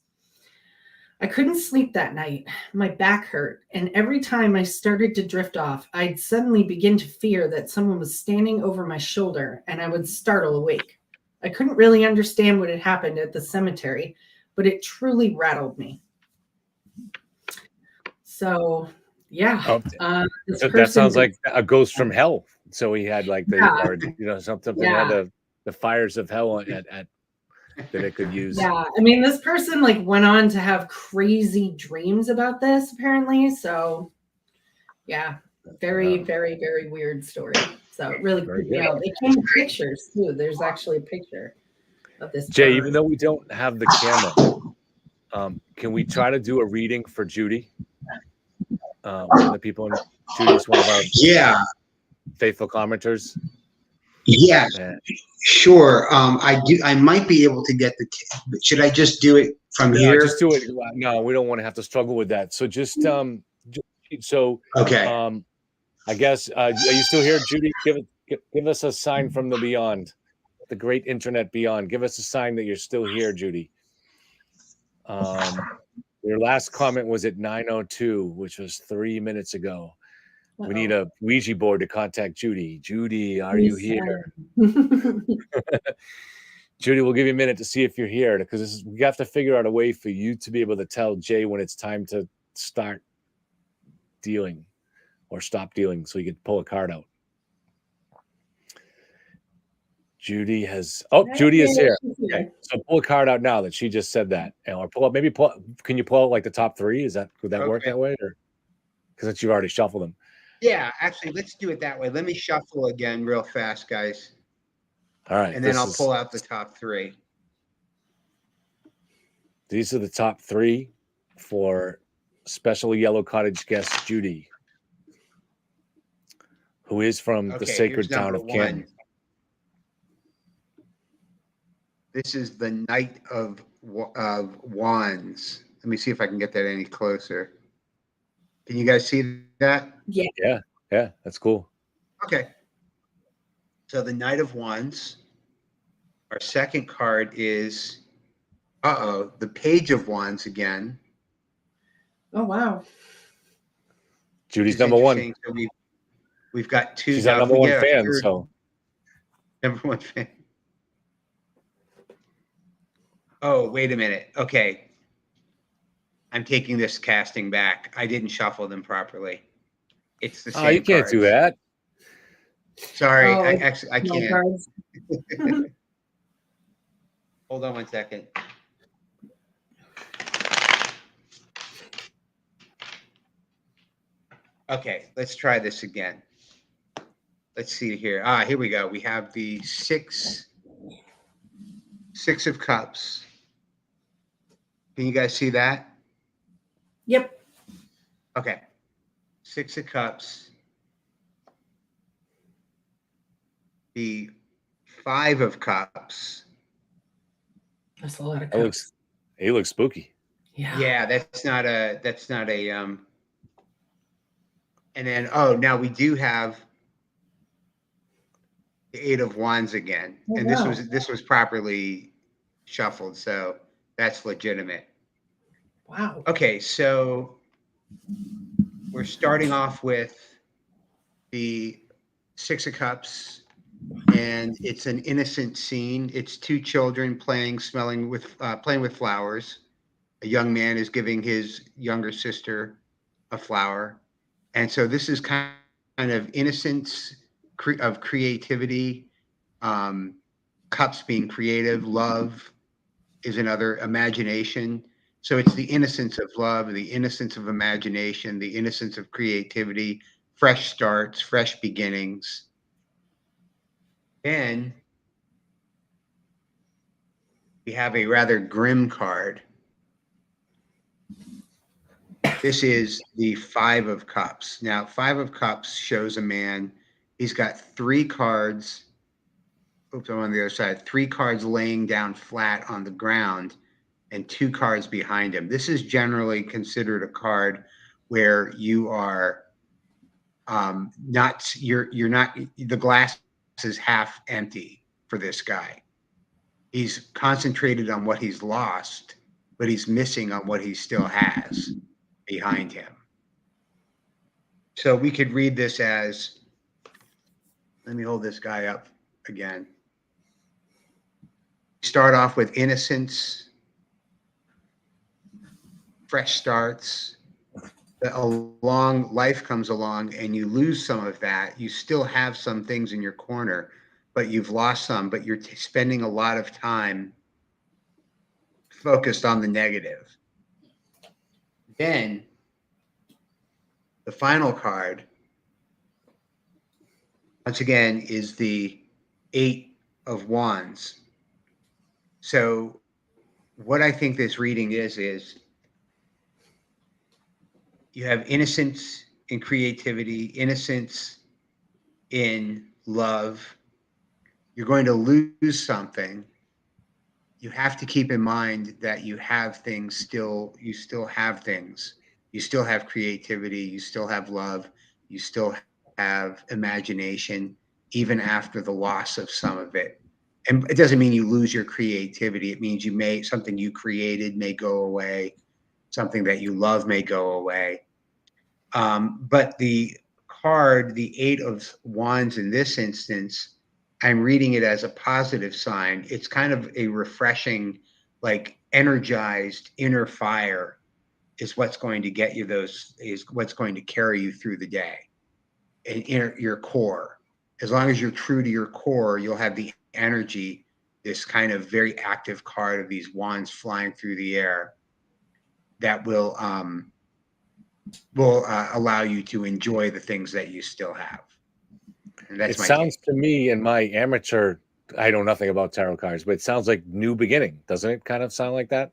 I couldn't sleep that night. My back hurt, and every time I started to drift off, I'd suddenly begin to fear that someone was standing over my shoulder, and I would startle awake. I couldn't really understand what had happened at the cemetery, but it truly rattled me. So, yeah.
Oh,
This
that
person
sounds like a ghost from hell. So he had like the,
Yeah.
or something
Yeah.
had the fires of hell at that it could use.
Yeah, I mean, this person like went on to have crazy dreams about this, apparently. So, yeah, very, very, very weird story. So it really
Very
creeped me
good.
out. They came with pictures too. There's actually a picture of this.
Jay,
bird.
even though we don't have the camera, can we try to do a reading for Judy? One of the people in Judy's one of our faithful commenters.
Yeah, sure. I might be able to get the. Should I just do it from
No,
here?
just do it. No, we don't want to have to struggle with that. So just
Okay.
I guess are you still here, Judy? Give us a sign from the beyond, the great internet beyond. Give us a sign that you're still here, Judy. Your last comment was at 9:02, which was 3 minutes ago. We need a Ouija board to contact Judy. Judy, are you here? Judy, we'll give you a minute to see if you're here, because we have to figure out a way for you to be able to tell Jay when it's time to start dealing or stop dealing, so you can pull a card out. Judy has. Oh, Judy is here. Okay. So pull a card out now that she just said that, or can you pull out like the top three? Would that work that way, or because you've already shuffled them?
Yeah, actually, let's do it that way. Let me shuffle again real fast, guys.
All right,
and then I'll pull out the top three.
These are the top three for special Yellow Cottage guest Judy, who is from the sacred town of Canton.
This is the Knight of Wands. Let me see if I can get that any closer. Can you guys see that?
Yeah.
Yeah, that's cool.
Okay. So the Knight of Wands. Our second card is, the Page of Wands again.
Oh, wow.
Judy's number one.
So we've got two.
She's our number one fan, so.
Number one fan. Oh, wait a minute. Okay. I'm taking this casting back. I didn't shuffle them properly. It's the same.
Oh, you can't do that.
Sorry, I can't. Hold on one second. Okay, let's try this again. Let's see here. Here we go. We have the Six of Cups. Can you guys see that?
Yep.
Okay. Six of Cups. The Five of Cups.
That's a lot of cups.
He looks spooky.
Yeah, that's not a and then now we do have the Eight of Wands again. And this was properly shuffled, so that's legitimate.
Wow.
Okay, so we're starting off with the Six of Cups, and it's an innocent scene. It's two children playing with flowers. A young man is giving his younger sister a flower. And so this is kind of innocence of creativity, cups being creative, love is another, imagination. So it's the innocence of love, the innocence of imagination, the innocence of creativity, fresh starts, fresh beginnings. Then we have a rather grim card. This is the Five of Cups. Now, Five of Cups shows a man. He's got three cards. Oops, I'm on the other side. Three cards laying down flat on the ground and two cards behind him. This is generally considered a card where you are you're not, the glass is half empty for this guy. He's concentrated on what he's lost, but he's missing on what he still has behind him. So we could read this as, let me hold this guy up again. Start off with innocence, fresh starts. A long life comes along and you lose some of that. You still have some things in your corner, but you've lost some, but you're spending a lot of time focused on the negative. Then the final card, once again, is the 8 of Wands. So what I think this reading is you have innocence in creativity, innocence in love. You're going to lose something. You have to keep in mind that you have things still, you still have things. You still have creativity, you still have love, you still have imagination, even after the loss of some of it. And it doesn't mean you lose your creativity. It means something you created may go away, something that you love may go away. But the card, the 8 of Wands in this instance, I'm reading it as a positive sign. It's kind of a refreshing, like energized inner fire is what's going to get you is what's going to carry you through the day. And your core. As long as you're true to your core, you'll have the energy, this kind of very active card of these wands flying through the air that will allow you to enjoy the things that you still have. And that's
It
my
sounds
take.
to me in my amateur, I know nothing about tarot cards, but it sounds like new beginning. Doesn't it kind of sound like that?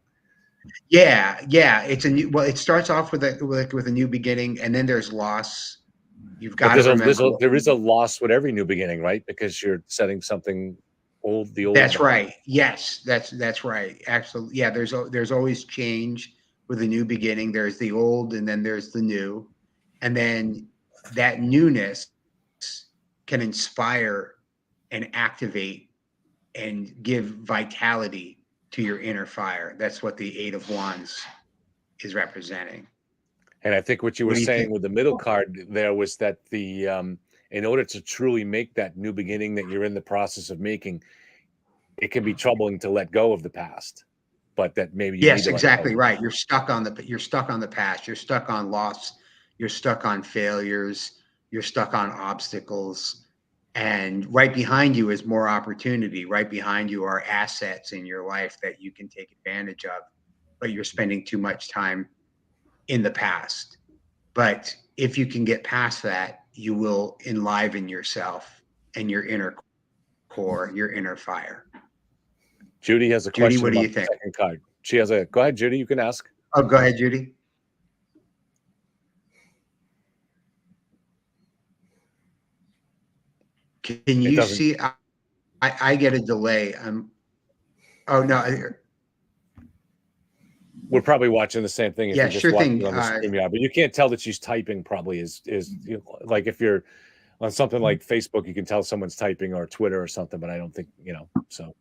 Yeah. It's a new, well, it starts off with a new beginning, and then there's loss. You've got
But
to remember.
there is a loss with every new beginning, right? Because you're setting something old, the old.
That's right. Yes, that's right. Actually, yeah, there's always change with a new beginning. There's the old and then there's the new. And then that newness can inspire and activate and give vitality to your inner fire. That's what the 8 of Wands is representing.
And I think what you were saying with the middle card there was that in order to truly make that new beginning that you're in the process of making, it can be troubling to let go of the past, but that maybe you need
Yes,
to
exactly
let go.
right. You're stuck on the past. You're stuck on loss. You're stuck on failures. You're stuck on obstacles. And right behind you is more opportunity. Right behind you are assets in your life that you can take advantage of, but you're spending too much time in the past. But if you can get past that, you will enliven yourself and your inner core, your inner fire.
Judy has a
Judy,
question
what do you
about the
think?
second card. She has go ahead, Judy, you can ask.
Oh, go ahead, Judy. Can you see? I get a delay. Oh no.
We're probably watching the same thing if
Yeah,
you're just
sure
watching
thing.
on the StreamYard, but you can't tell that she's typing. Probably is like if you're on something like Facebook, you can tell someone's typing, or Twitter or something. But I don't think so.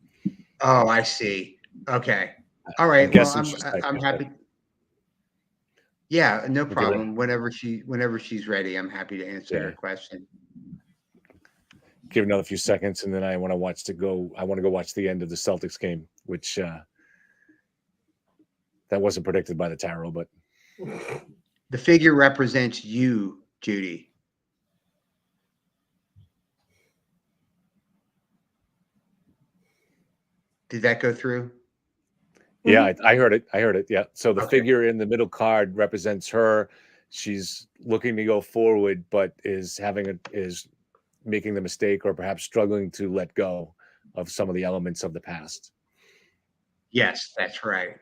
Oh, I see. Okay. All right. Well, I'm happy. Yeah, no problem. Whenever she's ready, I'm happy to answer her question.
Give another few seconds, and then I want to go watch the end of the Celtics game, which that wasn't predicted by the tarot, but
the figure represents you, Judy. Did that go through?
Yeah, I heard it. Yeah. So the figure in the middle card represents her. She's looking to go forward, but is making the mistake or perhaps struggling to let go of some of the elements of the past.
Yes, that's right.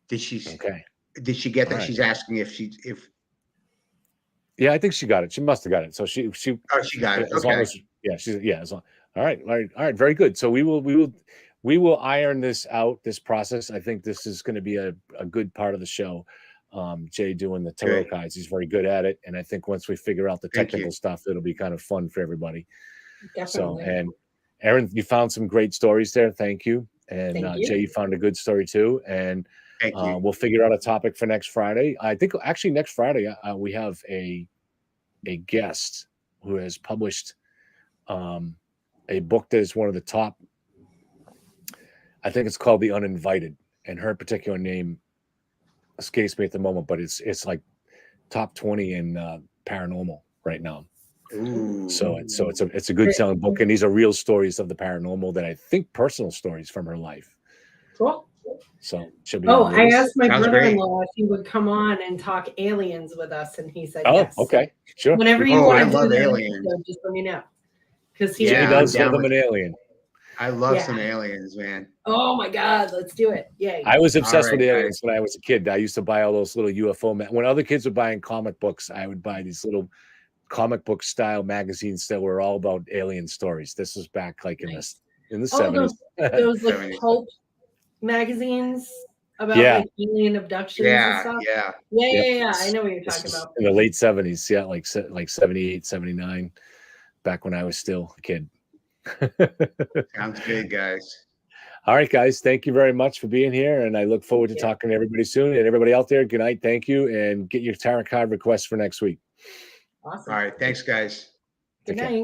Did she get that? Right. She's asking if.
Yeah, I think she got it. She must have got it. So she
got it.
As long as as long. All right, very good. So we will iron this out, this process. I think this is going to be a good part of the show. Jay doing the tarot cards, he's very good at it, and I think once we figure out the technical stuff, it'll be kind of fun for everybody.
Definitely.
So Aaron, you found some great stories there. Thank you. And
Thank you.
Jay, you found a good story too. And
Thank you.
we'll figure out a topic for next Friday. I think actually next Friday we have a guest who has published a book that is one of the top. I think it's called The Uninvited, and her particular name escapes me at the moment, but it's like top 20 in paranormal right now.
Ooh.
So it's a good selling book, and these are real stories of the paranormal that I think personal stories from her life.
Cool.
So she'll be.
Oh,
on
I
this.
asked my brother-in-law if he would come on and talk aliens with us, and he said
Oh,
yes.
okay, sure.
Whenever you
Oh, I
want to
love
do that
aliens.
episode, just let me know. Because he
Jay does love him an alien.
I love
Yeah.
some aliens, man.
Oh my God, let's do it! Yay!
I was obsessed with
All right,
aliens when I was a kid. I used to buy all those little UFO. When other kids were buying comic books, I would buy these little comic book style magazines that were all about alien stories. This was back like in the 70s.
Those like pulp magazines about
Yeah.
like alien abductions and stuff.
Yeah.
Yeah. I know what you're talking about.
In the late 70s, yeah, like 78, 79, back when I was still a kid.
Sounds good, guys.
All right, guys. Thank you very much for being here. And I look forward to talking to everybody soon. And everybody out there, good night. Thank you. And get your tarot card requests for next week.
Awesome.
All right. Thanks, guys.
Good night.